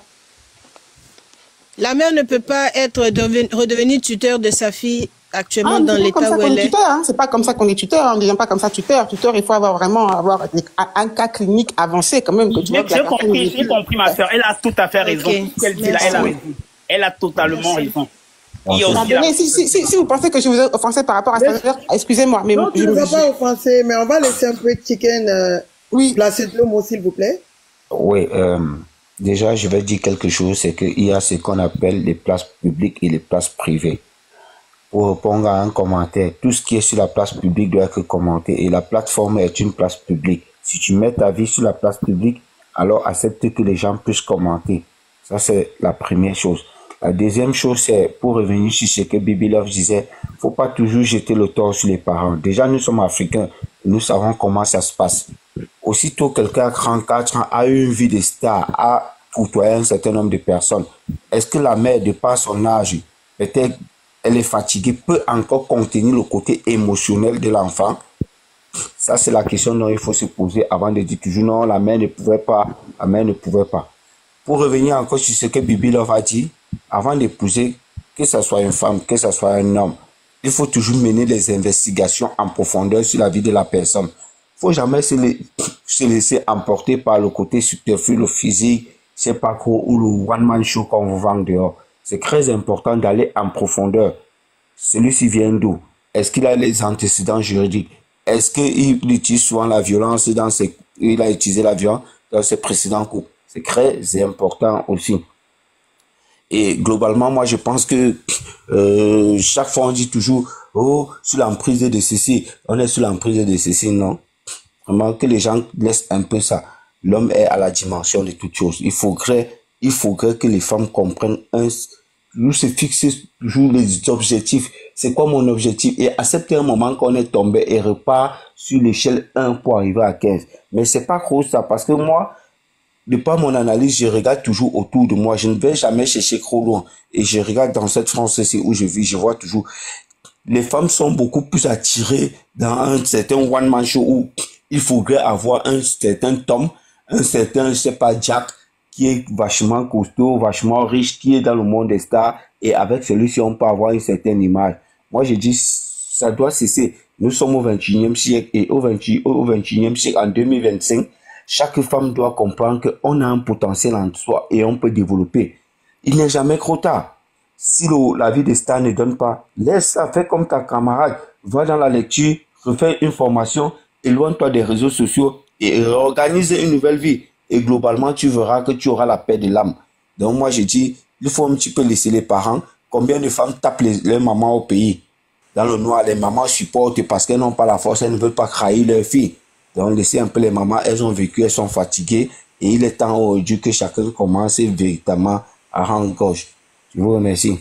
La mère ne peut pas être redevenue tuteur de sa fille actuellement dans l'état où elle est. C'est pas comme ça qu'on est tuteur, on ne devient pas comme ça tuteur. Tuteur, il faut avoir un cas clinique avancé quand même. J'ai compris ma soeur, elle a tout à fait raison. Elle dit là, elle a raison. Elle a totalement raison. Si vous pensez que je vous ai offensé par rapport à ça, excusez-moi. Mais non, tu ne vas pas offenser, mais on va laisser un peu de chicken placer de l'eau, s'il vous plaît. Oui, déjà, je vais dire quelque chose, c'est qu'il y a ce qu'on appelle les places publiques et les places privées. Pour répondre à un commentaire, tout ce qui est sur la place publique doit être commenté et la plateforme est une place publique. Si tu mets ta vie sur la place publique, alors accepte que les gens puissent commenter. Ça, c'est la première chose. La deuxième chose, c'est pour revenir sur ce que Bibi Love disait, faut pas toujours jeter le tort sur les parents. Déjà, nous sommes africains, nous savons comment ça se passe. Aussitôt quelqu'un à 34 ans a eu une vie de star, a côtoyé un certain nombre de personnes, est-ce que la mère, de par son âge, peut-être elle est fatiguée, peut encore contenir le côté émotionnel de l'enfant? Ça, c'est la question dont il faut se poser avant de dire toujours non, la mère ne pouvait pas, la mère ne pouvait pas. Pour revenir encore sur ce que Bibi Love a dit, avant d'épouser, que ce soit une femme, que ce soit un homme, il faut toujours mener les investigations en profondeur sur la vie de la personne. Il ne faut jamais se laisser emporter par le côté superflu, le physique, c'est pas quoi, ou le one-man show qu'on vous vend dehors. C'est très important d'aller en profondeur. Celui-ci vient d'où? Est-ce qu'il a les antécédents juridiques? Est-ce qu'il utilise souvent la violence il a utilisé la violence dans ses précédents coups? C'est très important aussi. Et globalement, moi, je pense que chaque fois, on dit toujours, oh, sous l'emprise de ceci, on est sous l'emprise de ceci. Non. Vraiment, que les gens laissent un peu ça. L'homme est à la dimension de toutes choses. Il faudrait que les femmes comprennent nous se fixer toujours les objectifs. C'est quoi mon objectif? Et accepter un moment qu'on est tombé et repart sur l'échelle 1 pour arriver à 15. Mais c'est pas trop ça, parce que moi, de par mon analyse, je regarde toujours autour de moi. Je ne vais jamais chercher trop loin. Et je regarde dans cette France-ci où je vis, je vois toujours, les femmes sont beaucoup plus attirées dans un certain one-man show où il faudrait avoir un certain Tom, un certain, je sais pas, Jack, qui est vachement costaud, vachement riche, qui est dans le monde des stars. Et avec celui-ci, on peut avoir une certaine image. Moi, je dis, ça doit cesser. Nous sommes au 21e siècle et au 21e siècle, en 2025, chaque femme doit comprendre qu'on a un potentiel en soi et on peut développer. Il n'est jamais trop tard. Si la vie des stars ne donne pas, laisse ça, fais comme ta camarade. Va dans la lecture, refais une formation, éloigne-toi des réseaux sociaux et organise une nouvelle vie. Et globalement, tu verras que tu auras la paix de l'âme. Donc moi, je dis, il faut un petit peu laisser les parents. Combien de femmes tapent les mamans au pays? Dans le noir, les mamans supportent parce qu'elles n'ont pas la force, elles ne veulent pas trahir leur fille. Donc, laissez un peu les mamans, elles ont vécu, elles sont fatiguées. Et il est temps aujourd'hui que chacun commence véritablement à rendre gauche. Je vous remercie.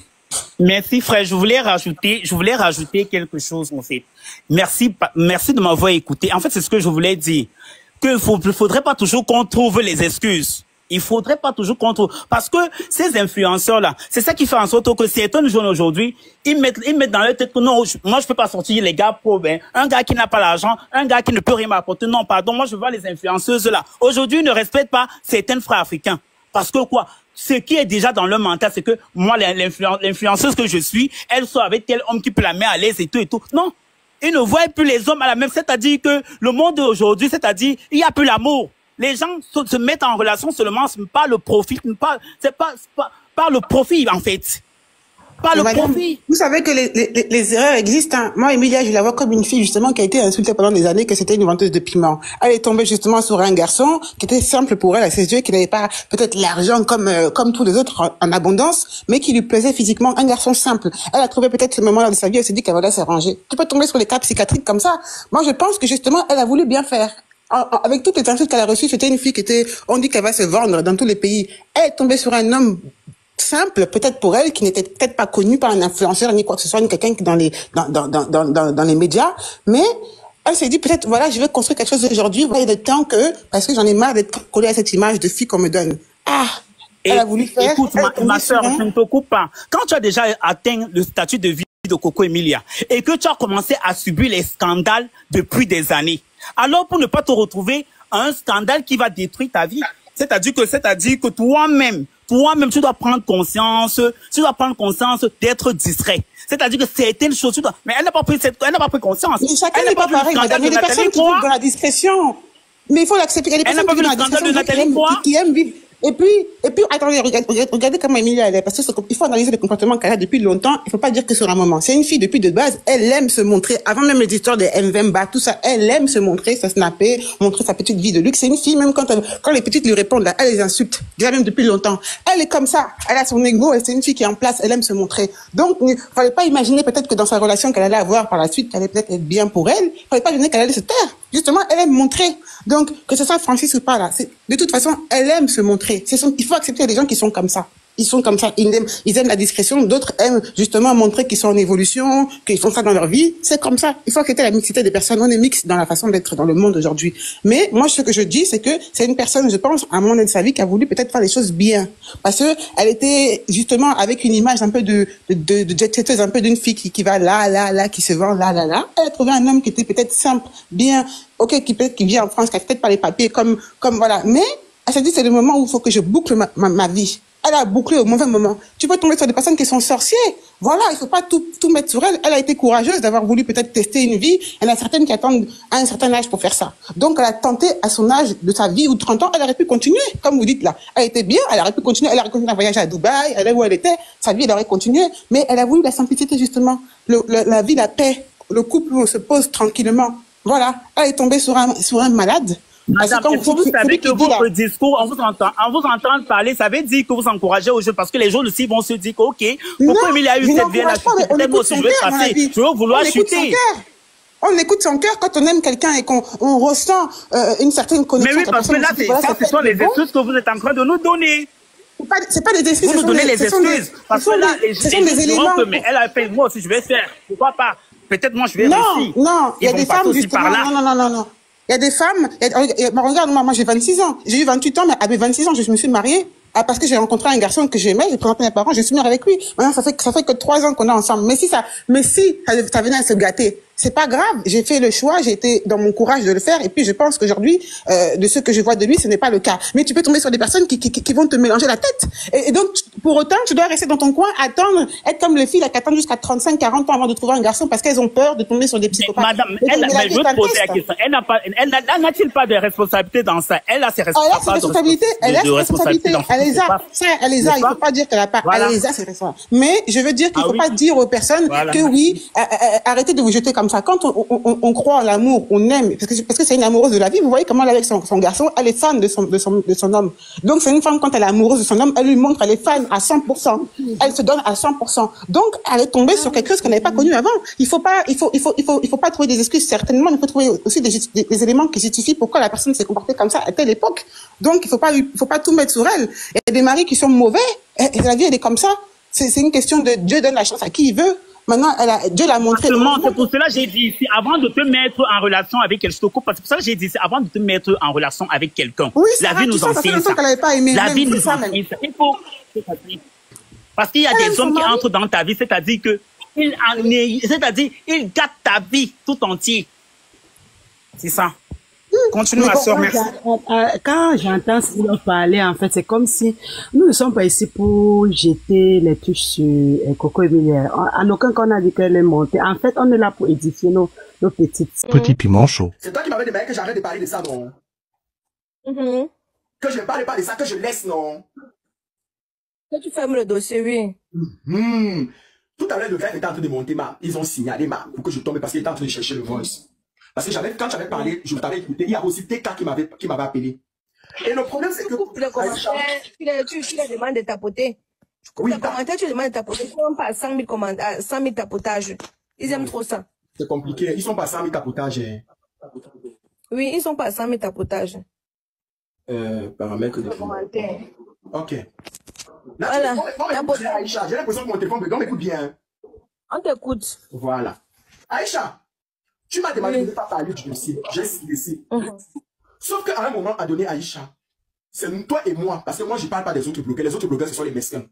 Merci, frère. Je voulais rajouter quelque chose, en fait. Merci de m'avoir écouté. En fait, c'est ce que je voulais dire. Il faudrait pas toujours qu'on trouve les excuses. Il faudrait pas toujours qu'on trouve, parce que ces influenceurs-là, c'est ça qui fait en sorte que certains jeunes aujourd'hui, ils mettent dans leur tête que non, moi je peux pas sortir les gars pauvres, hein. Un gars qui n'a pas l'argent, un gars qui ne peut rien m'apporter. Non, pardon, moi je vois les influenceuses-là. Aujourd'hui, ils ne respectent pas certains frères africains. Parce que quoi? Ce qui est déjà dans leur mental, c'est que moi, l'influenceuse que je suis, elle sort avec tel homme qui peut la mettre à l'aise et tout et tout. Non. Ils ne voient plus les hommes à la même, c'est-à-dire que le monde d'aujourd'hui, c'est-à-dire, il n'y a plus l'amour. Les gens se mettent en relation seulement par le profit, par le profit, en fait. Pas le profit. Vous savez que les erreurs existent. Hein. Moi, Emilia, je la vois comme une fille, justement, qui a été insultée pendant des années, que c'était une vendeuse de piment. Elle est tombée, justement, sur un garçon qui était simple pour elle, à ses yeux, qui n'avait pas peut-être l'argent comme tous les autres en abondance, mais qui lui plaisait physiquement. Un garçon simple. Elle a trouvé peut-être ce moment-là de sa vie, elle s'est dit qu'elle allait s'arranger. Tu peux tomber sur les cas psychiatriques comme ça. Moi, je pense que, justement, elle a voulu bien faire. Avec toutes les insultes qu'elle a reçues, c'était une fille qui était, on dit qu'elle va se vendre dans tous les pays. Elle est tombée sur un homme simple, peut-être pour elle, qui n'était peut-être pas connu par un influenceur, ni quoi que ce soit, ni quelqu'un qui dans les médias, mais elle s'est dit peut-être, voilà, je vais construire quelque chose aujourd'hui, voilà, il est temps que, parce que j'en ai marre d'être collée à cette image de fille qu'on me donne. Elle a voulu faire. Écoute, ma soeur, je ne te coupe pas. Quand tu as déjà atteint le statut de vie de Coco Emilia et que tu as commencé à subir les scandales depuis des années, alors pour ne pas te retrouver à un scandale qui va détruire ta vie, c'est-à-dire que toi-même, tu dois prendre conscience d'être distrait. C'est-à-dire que certaines choses, mais elle n'a pas pris conscience. Mais chacun n'est pas pareil, madame. Il y a des personnes qui vivent dans la discrétion. Mais il faut l'accepter. Il y a des personnes qui vivent dans la discrétion, qui aiment vivre. Et puis, attendez, regardez comment Emilia elle est, parce qu'il faut analyser le comportement qu'elle a depuis longtemps. Il faut pas dire que sur un moment. C'est une fille depuis de base. Elle aime se montrer. Avant même les histoires de Mvemba, tout ça, elle aime se montrer, se snapper, montrer sa petite vie de luxe. C'est une fille, même quand les petites lui répondent, là, elle les insulte. Déjà même depuis longtemps. Elle est comme ça. Elle a son ego et c'est une fille qui est en place. Elle aime se montrer. Donc, il fallait pas imaginer peut-être que dans sa relation qu'elle allait avoir par la suite, qu'elle allait peut-être être bien pour elle. Il fallait pas imaginer qu'elle allait se taire. Justement, elle aime montrer. Donc, que ce soit Francis ou pas, là, de toute façon, elle aime se montrer. Il faut accepter les gens qui sont comme ça. Ils sont comme ça. Ils aiment la discrétion. D'autres aiment justement montrer qu'ils sont en évolution, qu'ils font ça dans leur vie. C'est comme ça. Il faut accepter la mixité des personnes. On est mixte dans la façon d'être dans le monde aujourd'hui. Mais moi, ce que je dis, c'est que c'est une personne, je pense, à un moment de sa vie, qui a voulu peut-être faire les choses bien. Parce que elle était justement avec une image un peu de jet-setteuse, un peu d'une fille qui va là, qui se vend là. Elle a trouvé un homme qui était peut-être simple, bien, ok, qui vit en France, qui a peut-être pas les papiers comme voilà. Mais elle s'est dit, c'est le moment où il faut que je boucle ma vie. Elle a bouclé au mauvais moment. Tu peux tomber sur des personnes qui sont sorciers. Voilà, il faut pas tout mettre sur elle. Elle a été courageuse d'avoir voulu peut-être tester une vie. Il y en a certaines qui attendent à un certain âge pour faire ça. Donc, elle a tenté à son âge de sa vie ou 30 ans, elle aurait pu continuer, comme vous dites là. Elle était bien, elle aurait pu continuer. Elle aurait continué à voyager à Dubaï, elle est où elle était. Sa vie, elle aurait continué. Mais elle a voulu la simplicité, justement. La vie, la paix. Le couple où on se pose tranquillement. Voilà. Elle est tombée sur un malade. Madame, vous savez que votre discours, on vous entend parler, ça veut dire que vous encouragez aux jeunes, parce que les jeunes aussi vont se dire que, ok, pourquoi Emilia a eu cette vie, peut-être moi aussi je vais passer, je vais vouloir chuter. On écoute son cœur quand on aime quelqu'un et qu'on ressent une certaine connexion. Mais oui, parce que là, ce sont les excuses que vous êtes en train de nous donner. C'est pas des excuses. Vous nous donnez les excuses. Parce que là, ce sont des éléments. Mais elle a fait, moi aussi je vais faire. Pourquoi pas? Peut-être moi je vais réussir. Non, il y a des femmes justement. Non. Il y a des femmes, regarde, moi j'ai 26 ans. J'ai eu 28 ans, mais à mes 26 ans, je me suis mariée. Parce que j'ai rencontré un garçon que j'aimais, j'ai présenté mes parents, je suis mariée avec lui. Maintenant, ça fait que 3 ans qu'on est ensemble. Mais si ça venait à se gâter, c'est pas grave. J'ai fait le choix, j'ai été dans mon courage de le faire. Et puis, je pense qu'aujourd'hui, de ce que je vois de lui, ce n'est pas le cas. Mais tu peux tomber sur des personnes qui vont te mélanger la tête. Et donc, pour autant, tu dois rester dans ton coin, attendre, être comme les filles qui attendent jusqu'à 35, 40 ans avant de trouver un garçon parce qu'elles ont peur de tomber sur des psychopathes. Mais madame, je veux te poser la question. Elle n'a-t-il pas de responsabilité dans ça? Elle a ses responsabilités. Elle a ses responsabilités. Elle les a. Elle les a. Il faut pas dire qu'elle a pas. Elle les a, ses responsabilités. Mais je veux dire qu'il faut pas dire aux personnes que oui, arrêtez de vous jeter comme ça. Quand on croit en l'amour, on aime, parce que c'est une amoureuse de la vie. Vous voyez comment elle est avec son garçon, elle est fan de son homme. Donc c'est une femme, quand elle est amoureuse de son homme, elle lui montre, elle est fan à 100%. Elle se donne à 100%. Donc elle est tombée sur quelque chose qu'elle n'avait pas connu avant. Il faut pas trouver des excuses, certainement. Il faut trouver aussi des éléments qui justifient pourquoi la personne s'est comportée comme ça à telle époque. Donc il faut pas tout mettre sur elle. Il y a des maris qui sont mauvais. Et la vie, elle est comme ça. C'est une question de Dieu donne la chance à qui il veut. Maintenant, Dieu l'a montré. C'est pour cela que j'ai dit ici, avant de te mettre en relation avec quelqu'un, c'est pour ça que j'ai dit ici, avant de te mettre en relation avec quelqu'un, oui, la vie nous enseigne ça. La vie nous enseigne ça. Il faut, parce qu'il y a des hommes qui entrent dans ta vie, c'est-à-dire que ils gâtent ta vie tout entier. C'est ça. Continue ma soeur, merci. Quand j'entends Sylvain parler, en fait, c'est comme si nous ne sommes pas ici pour jeter les touches sur Coco Emilia. En aucun cas, on a dit qu'elle est montée. En fait, on est là pour édifier nos petites. Petit piment chaud. C'est toi qui m'avais demandé que j'arrête de parler de ça, non? Que je ne parle pas de ça, que je laisse, non? Que tu fermes le dossier, oui. Tout à l'heure, le gars était en train de monter ils ont signalé pour que je tombe parce qu'il était en train de chercher le voice. Parce que quand j'avais parlé, je t'avais écouté, il y a aussi TK qui m'avait appelé. Et le problème, c'est que... Tu les demandes de tapoter. Tu coupes les commentaires, tu demandes de tapoter. Ils ne sont pas à 100 000 tapotages. Ils aiment trop ça. C'est compliqué. Ils sont pas à 100 000 tapotages. Oui, ils sont pas à 100 000 tapotages. Paramètres de commentaires. Ok. Là, voilà. Aïcha, j'ai l'impression que mon téléphone m'écoute bien. On t'écoute. Voilà. Aïcha, tu m'as demandé de ne pas parler du dossier. J'ai laissé. Sauf qu'à un moment donné, Aïcha, c'est toi et moi, parce que moi, je ne parle pas des autres blogueurs. Les autres blogueurs, ce sont les mesquins.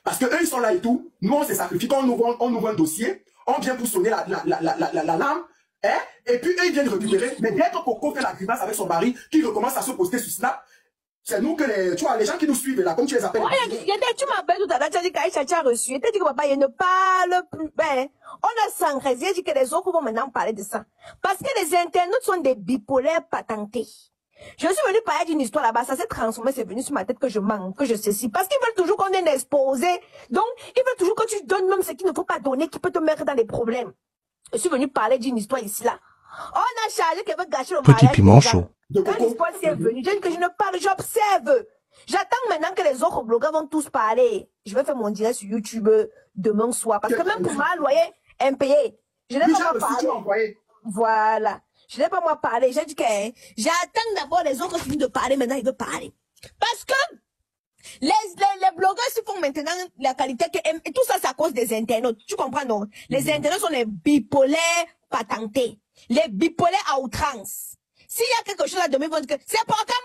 Parce que eux, ils sont là et tout. Nous, on se sacrifie. Quand on ouvre un dossier, on vient pour sonner la lame. Hein? Et puis, eux, ils viennent récupérer. Mais dès que Coco fait la grimace avec son mari, qui recommence à se poster sur Snap, c'est nous que tu vois, les gens qui nous suivent là, comme tu les appelles. Ouais, tu m'appelles tout à l'heure, tu as dit qu'Aïcha, tu as reçu. Tu as dit que papa, il ne parle plus. Ben, on a s'engraissé. J'ai dit que les autres vont maintenant parler de ça. Parce que les internautes sont des bipolaires patentés. Je suis venue parler d'une histoire là-bas, ça s'est transformé, c'est venu sur ma tête que je manque, que je ceci. Parce qu'ils veulent toujours qu'on ait exposé. Donc, ils veulent toujours que tu donnes même ce qu'il ne faut pas donner, qui peut te mettre dans des problèmes. Je suis venue parler d'une histoire ici là. On a chargé qu'elle veut gâcher le mariage. Petit piment chaud. Quand l'histoire est venue, j'ai dit que je ne parle, j'observe. J'attends maintenant que les autres blogueurs vont tous parler. Je vais faire mon direct sur YouTube demain soir. Parce que même pour ma loyer impayé, je n'ai pas parlé. Voilà. Je n'ai pas moi parler. J'ai dit que j'attends d'abord les autres finissent de parler. Maintenant, ils veulent parler. Parce que les blogueurs se font maintenant la qualité que et tout ça, c'est à cause des internautes. Tu comprends, non? Les internautes sont les bipolaires patentés. Les bipolaires à outrance. S'il y a quelque chose à demander, c'est Procam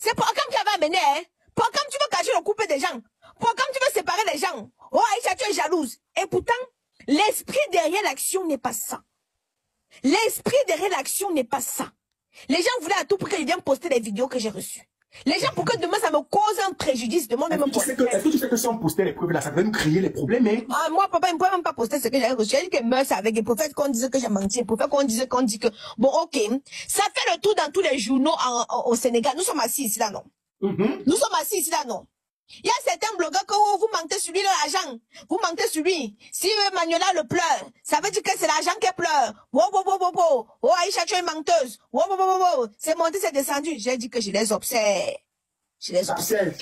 qui avait amené, hein. Procam, tu veux cacher le couple des gens. Procam, tu veux séparer les gens. Oh, Aïcha, tu es jalouse. Et pourtant, l'esprit derrière l'action n'est pas ça. L'esprit derrière l'action n'est pas ça. Les gens voulaient à tout prix qu'ils viennent poster les vidéos que j'ai reçues. Les gens, pour que demain, ça me cause un préjudice de moi-même. Est-ce que tu sais que si on postait les preuves là, ça va nous créer les problèmes, hein? Ah, moi, papa, il ne pouvait même pas poster ce que j'avais reçu. Il a dit que meurent avec les prophètes qu'on disait que j'ai menti. Les prophètes qu'on disait que, bon, ok. Ça fait le tour dans tous les journaux au Sénégal. Nous sommes assis ici, là, non? Nous sommes assis ici, là, non? Il y a certains blogueurs que vous mentez sur lui, l'argent. Vous mentez sur lui. Si Manuela le pleure, ça veut dire que c'est l'argent qui pleure. Oh, Aïcha, tu es menteuse. C'est monté, c'est descendu. J'ai dit que je les observe. Je les observe.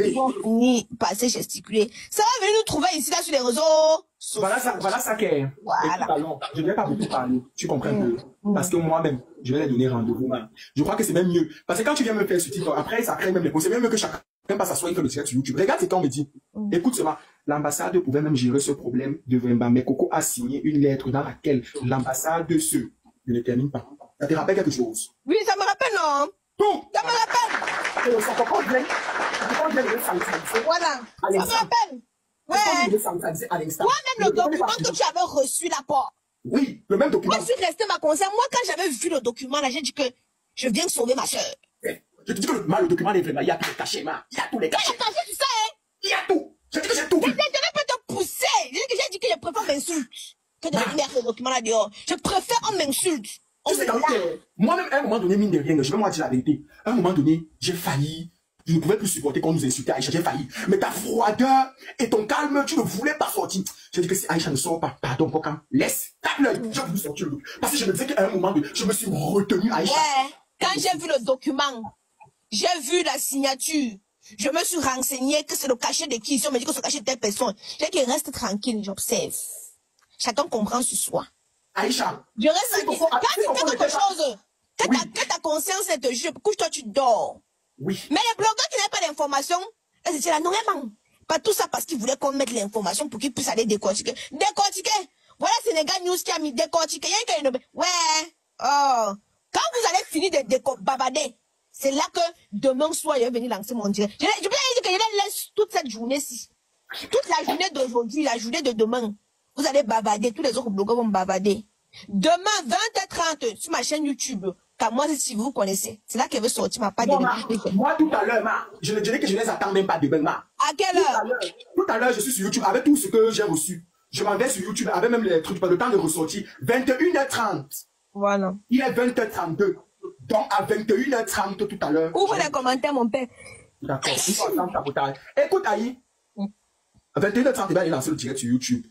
Ils vont finir, passer, gesticuler. Ça va venir nous trouver ici, là, sur les réseaux. Voilà ça qu'est. Voilà. Je ne vais pas beaucoup parler. Tu comprends un peu. Parce que moi-même, je vais les donner rendez-vous. Je crois que c'est même mieux. Parce que quand tu viens me faire ce titre, après, ça crée même les procès. C'est même mieux que chacun pas s'asseoir et faire le direct sur YouTube. Regarde, c'est quand on me dit, écoute seulement, l'ambassade pouvait même gérer ce problème de Vemba. Mais Coco a signé une lettre dans laquelle l'ambassade je ne termine pas. Ça te rappelle quelque chose? Oui, ça me rappelle, non? Tout. Ça me rappelle. Voilà. Ça me rappelle. Ouais. Toi-même, le document que tu avais reçu là-bas. Oui, le même document. Moi, je suis resté ma concerne. Moi, quand j'avais vu le document, là, j'ai dit que je viens sauver ma soeur. Je te dis que le document est vraiment, il y a tous les cachets, il y a tous les cachets. Il y a cachets, tu sais, hein? Il y a tout. Je dis que j'ai tout vu. L'intérêt peut te pousser. J'ai dit que je préfère m'insulte que de mettre le document là dehors. Je préfère on m'insulte. Tu sais, moi-même, à un moment donné, mine de rien, je vais moi dire la vérité. À un moment donné, j'ai failli. Je ne pouvais plus supporter qu'on nous insultait, Aïcha, j'ai failli. Mais ta froideur et ton calme, tu ne voulais pas sortir. J'ai dit que si Aïcha ne sort pas, pardon, Pokam, laisse, tape l'œil, j'ai voulu sortir. Parce que je me disais qu'à un moment donné, je me suis retenu, Aïcha. Ouais, quand j'ai vu le document, j'ai vu la signature, je me suis renseigné que c'est le cachet de qui. Si on me dit que c'est le cachet de telle personne, j'ai dit reste tranquille, j'observe. Chacun comprend sur soi. Aïcha. Je reste tranquille. Quand tu fais quelque chose, que ta conscience te juge, couche-toi, tu dors. Oui. Mais les blogueurs qui n'avaient pas d'informations, elles étaient là, non, vraiment. Pas tout ça parce qu'ils voulaient qu'on mette l'information pour qu'ils puissent aller décortiquer. Décortiquer. Voilà Sénégal News qui a mis décortiquer. Ouais. Oh. Quand vous allez finir de babader, c'est là que demain soir, je vais venir lancer mon direct. Je peux dire que je les laisse toute cette journée-ci. Toute la journée d'aujourd'hui, la journée de demain. Vous allez babader. Tous les autres blogueurs vont babader. Demain, 20h30, sur ma chaîne YouTube. Car moi, si vous connaissez, c'est là qu'elle veut sortir ma page. Moi, tout à l'heure, je ne dirais que je ne les attends même pas demain. À quelle heure? Tout à l'heure, je suis sur YouTube avec tout ce que j'ai reçu. Je m'en vais sur YouTube avec même les trucs, pas le temps de ressortir. 21h30. Voilà. Il est 20h32. Donc, à 21h30 tout à l'heure. Ouvre les commentaires, mon père. D'accord. Écoute, Aïe. À 21h30, il va aller lancer le direct sur YouTube.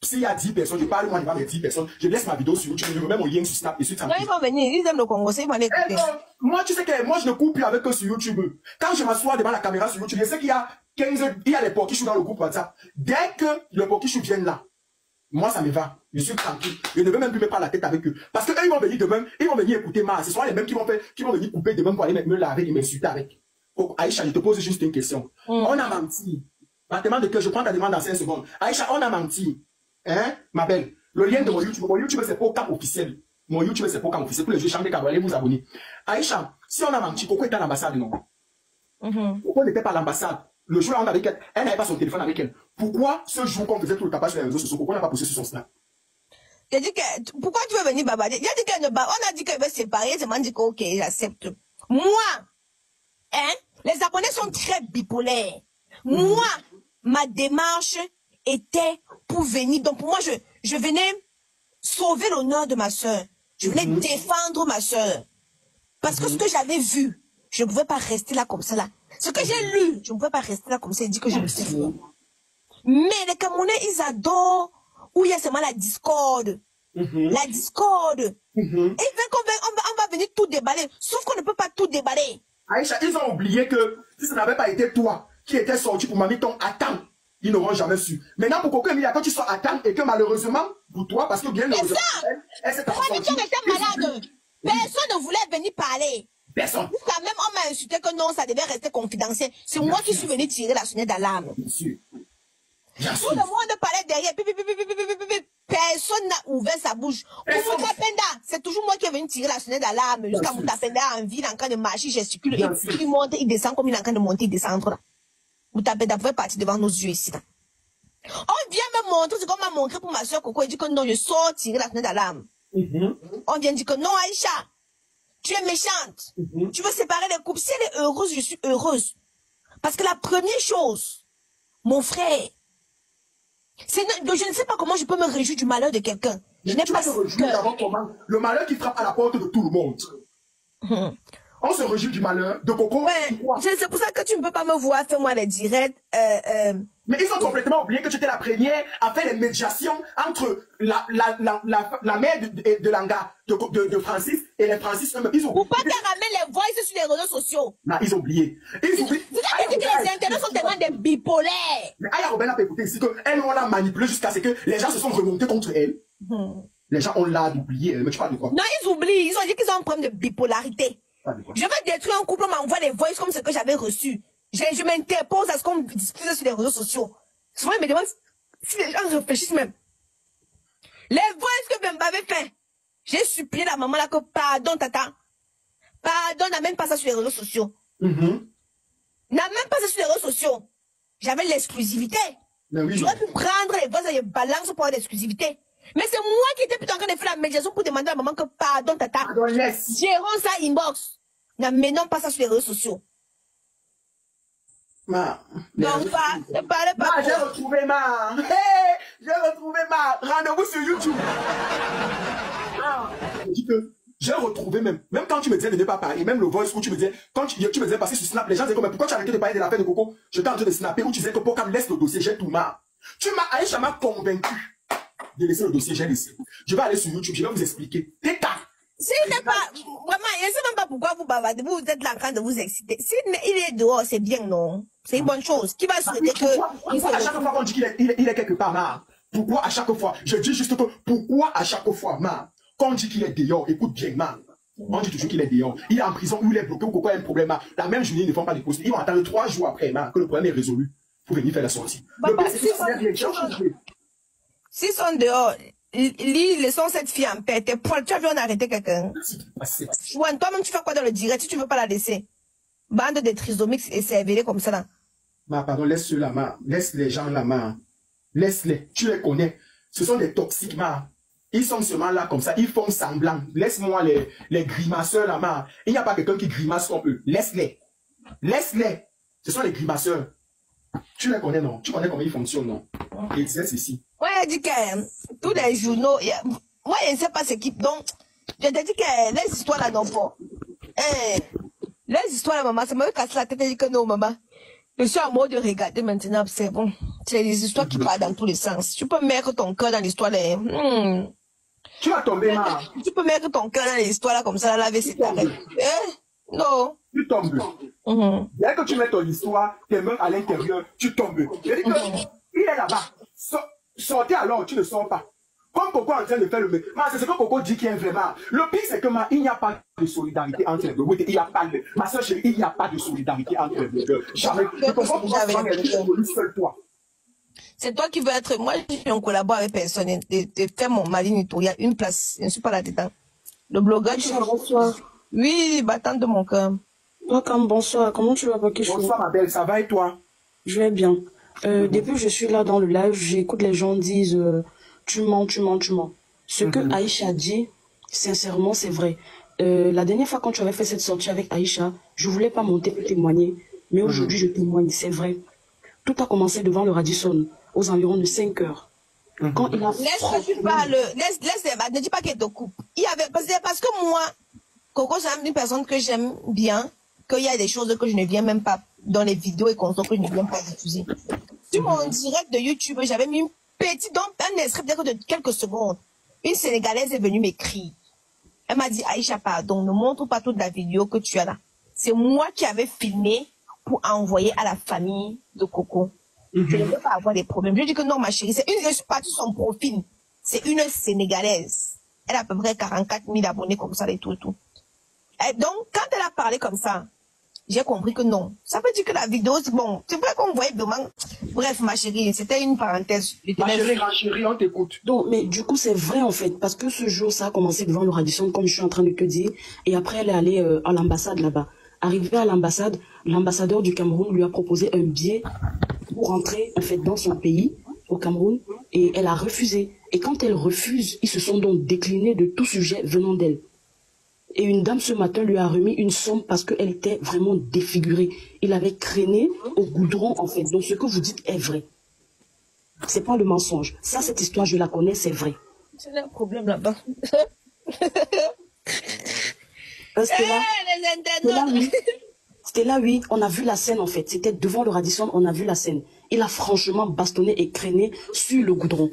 S'il y a 10 personnes, je parle moi devant les 10 personnes, je laisse ma vidéo sur YouTube, je remets mon lien sur Snap et sur Non, ils vont venir, ils aiment le Congo, ils vont aller écouter. Moi, tu sais que moi, je ne coupe plus avec eux sur YouTube. Quand je m'assois devant la caméra sur YouTube, je sais qu'il y a 15, il y a les Pokichou dans le groupe WhatsApp. Dès que les Pokichou viennent là, moi, ça me va. Je suis tranquille. Je ne veux même plus me prendre la tête avec eux. Parce que eux, ils vont venir demain, ils vont venir écouter ma. Ce sont les mêmes qui vont venir couper demain pour aller me laver et m'insulter avec. Oh, Aïcha, je te pose juste une question. On a menti. Ma demande de que je prends ta demande dans 5 secondes. Aïcha, on a menti. Hein, ma belle. Le lien de mon YouTube, c'est pour Cap officiel. Mon YouTube, c'est pour Cap officiel. Pour les jeux chambres, allez vous abonner. Aïcha, si on a menti, Coco était à l'ambassade, non? Coco n'était pas à l'ambassade. Le jour où on avait avec elle, elle n'avait pas son téléphone avec elle. Pourquoi ce jour qu'on faisait tout le tapage sur les réseaux sociaux, pourquoi on n'a pas poussé sur son Snap? J'ai dit que, pourquoi tu veux venir babader? J'ai dit qu'elle ne bat, on a dit qu'elle veut se séparer, elle m'a dit que ok, j'accepte. Moi, hein, les Japonais sont très bipolaires. Moi, ma démarche était pour venir, donc pour moi, je venais sauver l'honneur de ma soeur. Je voulais défendre ma soeur. Parce que ce que j'avais vu, je ne pouvais pas rester là comme ça là. Ce que j'ai lu, je ne pouvais pas rester là comme ça et dire que je me suis fait. Mais les Camerounais, ils adorent où il y a seulement la discorde. La discorde. Et on va venir tout déballer. Sauf qu'on ne peut pas tout déballer. Aïcha, ils ont oublié que si ce n'avait pas été toi qui étais sorti pour Mamiton à temps, ils n'auront jamais su. Maintenant, pour Coco Emilia, quand tu sors à temps et que malheureusement, pour toi, parce que bien heureusement, elle s'est sortie. était malade. Personne ne voulait venir parler. Personne. Quand même, on m'a insulté que non, ça devait rester confidentiel. C'est moi qui suis venu tirer la sonnette d'alarme. Bien sûr. Tout le monde parlait derrière. Personne n'a ouvert sa bouche. C'est toujours moi qui est venu tirer la sonnette d'alarme. Jusqu'à Moutapenda en ville, en train de marcher, gesticule. Il monte, il descend comme il est en train de monter, il descend là. Moutapenda pouvait partir devant nos yeux ici. Là. On vient me montrer, c'est comme m'a montré pour ma soeur Coco. Il dit que non, je sors tirer la sonnette d'alarme. On vient dire que non, Aïcha. Tu es méchante. Tu veux séparer les couples. Si elle est heureuse, je suis heureuse. Parce que la première chose, mon frère, je ne sais pas comment je peux me réjouir du malheur de quelqu'un. Je n'ai pas le malheur qui frappe à la porte de tout le monde. On se réjouit du malheur de Coco. C'est pour ça que tu ne peux pas me voir faire moi les directs. Mais ils ont complètement oublié que tu étais la première à faire les médiations entre la mère de Langa, de Francis et les Francis eux-mêmes. Ils ont oublié. Pourquoi tu ramènes les voices sur les réseaux sociaux? Non, ils ont oublié. Ils oublient. C'est-à-dire que les internautes sont tellement des bipolaires. Mais Aya Robin a écouté ici qu'elle, on l'a manipulée jusqu'à ce que les gens se sont remontés contre elle. Les gens, on l'a oublié. Mais tu parles de quoi? Non, ils oublient. Ils ont dit qu'ils ont un problème de bipolarité. Je vais détruire un couple, on m'envoie les voices comme ce que j'avais reçu. Je m'interpose à ce qu'on discute sur les réseaux sociaux. Souvent, ils me demandent si les gens réfléchissent même. Les voices que Bemba avait fait, j'ai supplié la maman là que pardon, tata. Pardon, n'amène pas ça sur les réseaux sociaux. N'amène pas ça sur les réseaux sociaux. J'avais l'exclusivité. J'aurais pu prendre les voices et les balances pour avoir l'exclusivité. Mais c'est moi qui étais plutôt en train de faire la médiation pour demander à la maman que pardon, tata. Gérons ça inbox. N'amenons pas ça sur les réseaux sociaux. Donc, ne parlez pas. J'ai retrouvé ma. J'ai retrouvé ma. Rendez-vous sur YouTube. J'ai retrouvé même quand tu me disais de ne pas parler, même le voice où tu me disais, quand tu me disais passer sur Snap, les gens disaient comme, pourquoi tu as arrêté de parler de l'affaire de Coco? J'étais en train de snapper où tu disais que Poca laisse le dossier, j'ai tout marre. Aïcha m'a convaincu de laisser le dossier, j'ai laissé. Je vais aller sur YouTube, je vais vous expliquer. S'il n'est pas, vraiment, je ne sais même pas pourquoi vous bavardez, vous êtes là en train de vous exciter. S'il est dehors, c'est bien, non? C'est une bonne chose. Qui va souhaiter que... Pourquoi à chaque fois qu'on dit qu'il est quelque part, marre? Pourquoi à chaque fois? Je dis juste que, pourquoi à chaque fois, marre? Quand on dit qu'il est dehors, écoute bien, marre. On dit toujours qu'il est dehors. Il est en prison ou il est bloqué ou pourquoi il y a un problème, marre. La même journée, ils ne font pas de poste. Ils vont attendre 3 jours après, marre, que le problème est résolu pour venir faire la sortie. S'ils sont dehors, laissons cette fille en paix. T'es poil, tu as vu, on a arrêté quelqu'un. Chouane, toi-même, tu fais quoi dans le direct si tu veux pas la laisser? Bande de trisomiques et cervelés comme ça, là. Pardon, laisse ceux là, laisse les gens là, laisse-les. Tu les connais. Ce sont des toxiques, Ils sont seulement là comme ça. Ils font semblant. Laisse-moi les grimaceurs là, Il n'y a pas quelqu'un qui grimace comme eux. Laisse-les. Laisse-les. Ce sont les grimaceurs. Tu les connais, non? Tu connais comment ils fonctionnent, non? Et c'est ceci. Ouais, elle dit que tous les journaux, moi, je ne sais pas ce qui, donc, je te dis que les histoires là, non pas. Les histoires là, maman, ça m'a cassé la tête, elle dit que non, maman. Je suis en mode de regarder maintenant, c'est bon. C'est des histoires qui partent dans tous les sens. Tu peux mettre ton cœur dans l'histoire. Tu vas tomber, ma. Tu peux mettre ton cœur dans l'histoire là comme ça, la laver, c'est arrêt. Non. Tu tombes. Dès que tu mets ton histoire, tes mains à l'intérieur, tu tombes. Je dis que il est là-bas. Sortez alors, tu ne sors pas. Comme Coco est en train de faire le mec. C'est ce que Coco dit qui est vraiment. Le pire, c'est que il n'y a pas de solidarité entre les deux. Il n'y a pas de. Ma soeur chérie, il n'y a pas de solidarité entre les deux. Jamais. Je comprends pourquoi seul toi. C'est toi qui veux être. Moi, je collabore avec personne. De faire mon mari nettoyer une place. Je ne suis pas là-dedans. Le blogueur. Bonsoir. Oui, battante de mon cœur. Welcome, bonsoir. Comment tu vas, Bakisho? Bonsoir, ma belle. Ça va et toi? Je vais bien. Depuis que je suis là dans le live, j'écoute les gens disent tu mens. Ce que Aïcha dit, sincèrement, c'est vrai. La dernière fois quand tu avais fait cette sortie avec Aïcha, je voulais pas monter pour témoigner, mais aujourd'hui je témoigne, c'est vrai. Tout a commencé devant le Radisson, aux environs de 5 heures. Quand il a laisse que tu parles, laisse, ne dis pas qu'elle te coupe. Il y avait, parce que moi, Coco, c'est une personne que j'aime bien, qu'il y a des choses que je ne viens même pas dans les vidéos et consos que je ne viens pas diffuser. Sur mon direct de YouTube, j'avais mis une petite, donc un extrait de quelques secondes. Une Sénégalaise est venue m'écrire. Elle m'a dit, Aïcha, pardon, ne montre pas toute la vidéo que tu as là. C'est moi qui avais filmé pour envoyer à la famille de Coco. Je ne veux pas avoir des problèmes. Je lui dis que non, ma chérie, je suis partie sur son profil. C'est une Sénégalaise. Elle a à peu près 44 000 abonnés comme ça et tout. Et donc, quand elle a parlé comme ça, j'ai compris que non. Ça veut dire que la vidéo, c'est bon. C'est vrai qu'on voyait vraiment. Bref, ma chérie, c'était une parenthèse. Ma chérie, on t'écoute. Donc, mais du coup, c'est vrai en fait, parce que ce jour, ça a commencé devant le Radisson, comme je suis en train de te dire, et après, elle est allée à l'ambassade là-bas. Arrivée à l'ambassade, l'ambassadeur du Cameroun lui a proposé un billet pour rentrer en fait dans son pays, au Cameroun, et elle a refusé. Et quand elle refuse, ils se sont donc déclinés de tout sujet venant d'elle. Et une dame ce matin lui a remis une somme parce qu'elle était vraiment défigurée. Il avait traîné au goudron en fait. Donc ce que vous dites est vrai. C'est pas le mensonge. Ça, cette histoire, je la connais, c'est vrai. C'est un problème là-bas. C'était là, oui. On a vu la scène en fait. C'était devant le Radisson, on a vu la scène. Il a franchement bastonné et traîné sur le goudron.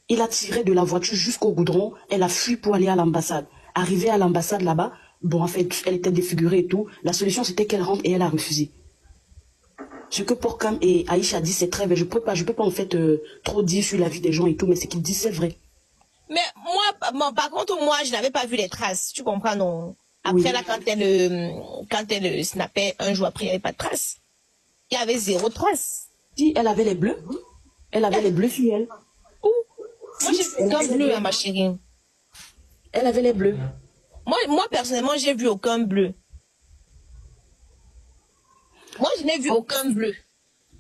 Il a tiré de la voiture jusqu'au goudron. Elle a fui pour aller à l'ambassade. Arrivée à l'ambassade là-bas, bon en fait, elle était défigurée et tout. La solution c'était qu'elle rentre et elle a refusé. Ce que Porcam et Aïcha dit c'est très vrai. Je peux pas en fait trop dire sur la vie des gens et tout, mais ce qu'ils disent c'est vrai. Mais moi, par contre, moi je n'avais pas vu les traces. Tu comprends non? Après oui. Là, quand elle snappait un jour après, il n'y avait pas de traces. Il y avait 0 trace. Si elle avait les bleus, elle avait les bleus sur elle. Où? Moi j'ai vu aucun bleu, ma chérie. Elle avait les bleus. Moi personnellement, j'ai vu aucun bleu. Moi, je n'ai vu aucun bleu.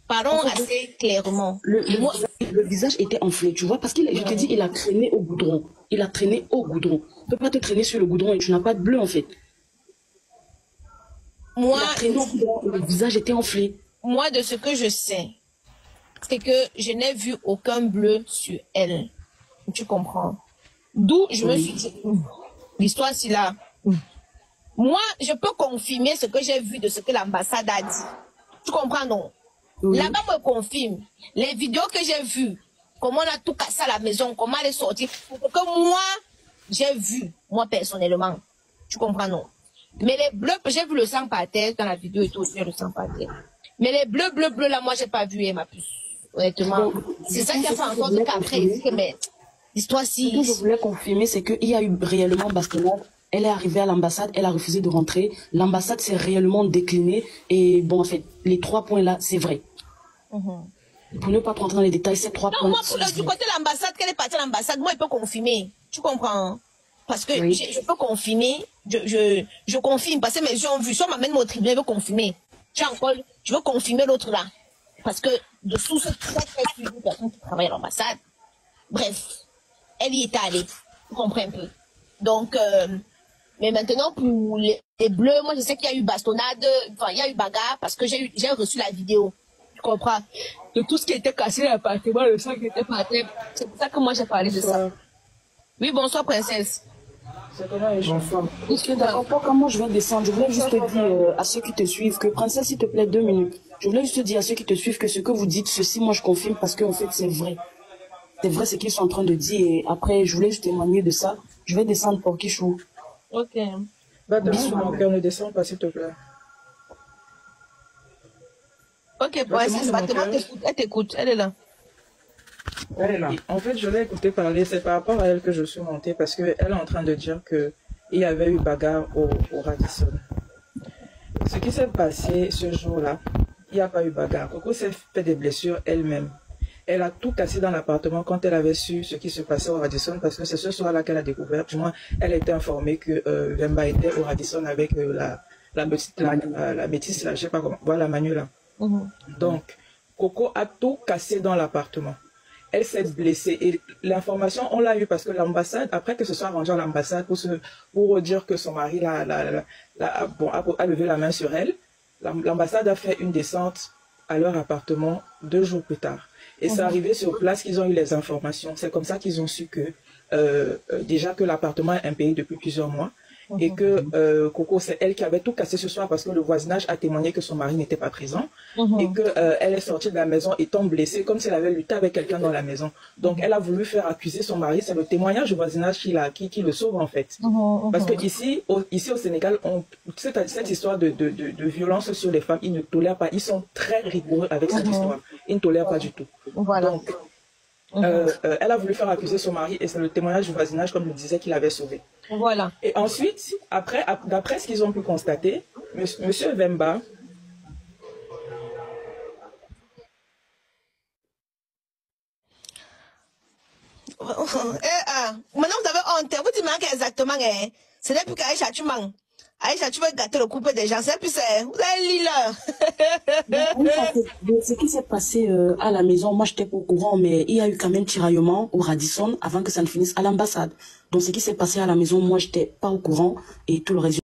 Parlons assez clairement. Le visage était enflé, tu vois, parce qu'il, je te dis, il a traîné au goudron. Il a traîné au goudron. Tu peux pas te traîner sur le goudron et tu n'as pas de bleu, en fait. Moi, il a traîné au goudron, le visage était enflé. Moi, de ce que je sais, c'est que je n'ai vu aucun bleu sur elle. Tu comprends? D'où je me suis dit, l'histoire c'est là. Moi, je peux confirmer ce que j'ai vu de ce que l'ambassade a dit. Tu comprends, non? Là-bas me confirme. Les vidéos que j'ai vues, comment on a tout cassé à la maison, comment elle est sortie. Que moi, j'ai vu, moi personnellement. Tu comprends, non? Mais les bleus, j'ai vu le sang par terre dans la vidéo et tout, j'ai le sang par terre. Mais les bleus là, moi j'ai pas vu, ma puce. Honnêtement. C'est ça qui a fait en sorte qu'après, mais l'histoire si. Ce que je voulais confirmer, c'est qu'il y a eu réellement bastonnade. Elle est arrivée à l'ambassade, elle a refusé de rentrer. L'ambassade s'est réellement déclinée. Et bon, en fait, les 3 points là, c'est vrai. Pour ne pas rentrer dans les détails, ces 3 points. Non, moi, du côté de l'ambassade, qu'elle est partie à l'ambassade, moi, il peut confirmer. Tu comprends? Parce que je peux confirmer. Je confirme parce que mes yeux ont vu. Soit m'amène au tribunal, je veux confirmer. Tu vois encore, je veux confirmer l'autre là. Parce que de sous ce très suivi de personnes qui travaillent à l'ambassade. Bref, elle y était allée. Tu comprends un peu. Donc, mais maintenant, pour les bleus, moi, je sais qu'il y a eu bastonnade, enfin, il y a eu bagarre parce que j'ai reçu la vidéo. Tu comprends? De tout ce qui était cassé dans l'appartement, le sang qui était par terre. C'est pour ça que moi, j'ai parlé de ça. Oui, bonsoir, princesse. Bonsoir. D'accord, comment je vais descendre? Je voulais juste te dire à ceux qui te suivent que, princesse, s'il te plaît, 2 minutes. Je voulais juste dire à ceux qui te suivent que ce que vous dites, ceci, moi je confirme parce qu'en fait c'est vrai. C'est vrai ce qu'ils sont en train de dire. Et après, je voulais juste témoigner de ça. Je vais descendre pour Kichou. Ok. Bah, sur mon cœur, ne descends pas, s'il te plaît. Ok, bon, elle t'écoute, elle est là. Elle est là. En fait, je l'ai écouté parler, c'est par rapport à elle que je suis montée parce qu'elle est en train de dire qu'il y avait eu bagarre au Radisson. Ce qui s'est passé ce jour-là, il n'y a pas eu bagarre. Coco s'est fait des blessures elle-même. Elle a tout cassé dans l'appartement quand elle avait su ce qui se passait au Radisson parce que c'est ce soir-là qu'elle a découvert. Du moins, elle a été informée que Vemba était au Radisson avec la métisse, là, je sais pas comment, voilà, Manu là. Donc, Coco a tout cassé dans l'appartement. Elle s'est blessée et l'information, on l'a eu parce que l'ambassade, après que ce soit rendu à l'ambassade pour dire que son mari a levé la main sur elle, l'ambassade a fait une descente à leur appartement 2 jours plus tard. Et c'est arrivé sur place qu'ils ont eu les informations. C'est comme ça qu'ils ont su que déjà que l'appartement est impayé depuis plusieurs mois et que Coco, c'est elle qui avait tout cassé ce soir parce que le voisinage a témoigné que son mari n'était pas présent et que elle est sortie de la maison étant blessée comme si elle avait lutté avec quelqu'un dans la maison. Donc elle a voulu faire accuser son mari. C'est le témoignage du voisinage qui le sauve en fait. Parce que ici au Sénégal, cette histoire de violence sur les femmes, ils ne tolèrent pas. Ils sont très rigoureux avec cette histoire. Ils ne tolèrent pas du tout. Voilà. Donc, elle a voulu faire accuser son mari et c'est le témoignage du voisinage, comme je disais, qu'il avait sauvé. Voilà. Et ensuite, d'après ce qu'ils ont pu constater, Monsieur Vemba maintenant vous avez honte, vous dites exactement, ce n'est plus qu'Aïcha tu mens. Aïcha, tu veux gâter le couple des gens, c'est plus vous avez lu là. Ce qui s'est passé à la maison, moi j'étais pas au courant, mais il y a eu quand même tiraillement au Radisson avant que ça ne finisse à l'ambassade. Donc ce qui s'est passé à la maison, moi j'étais pas au courant et tout le résultat.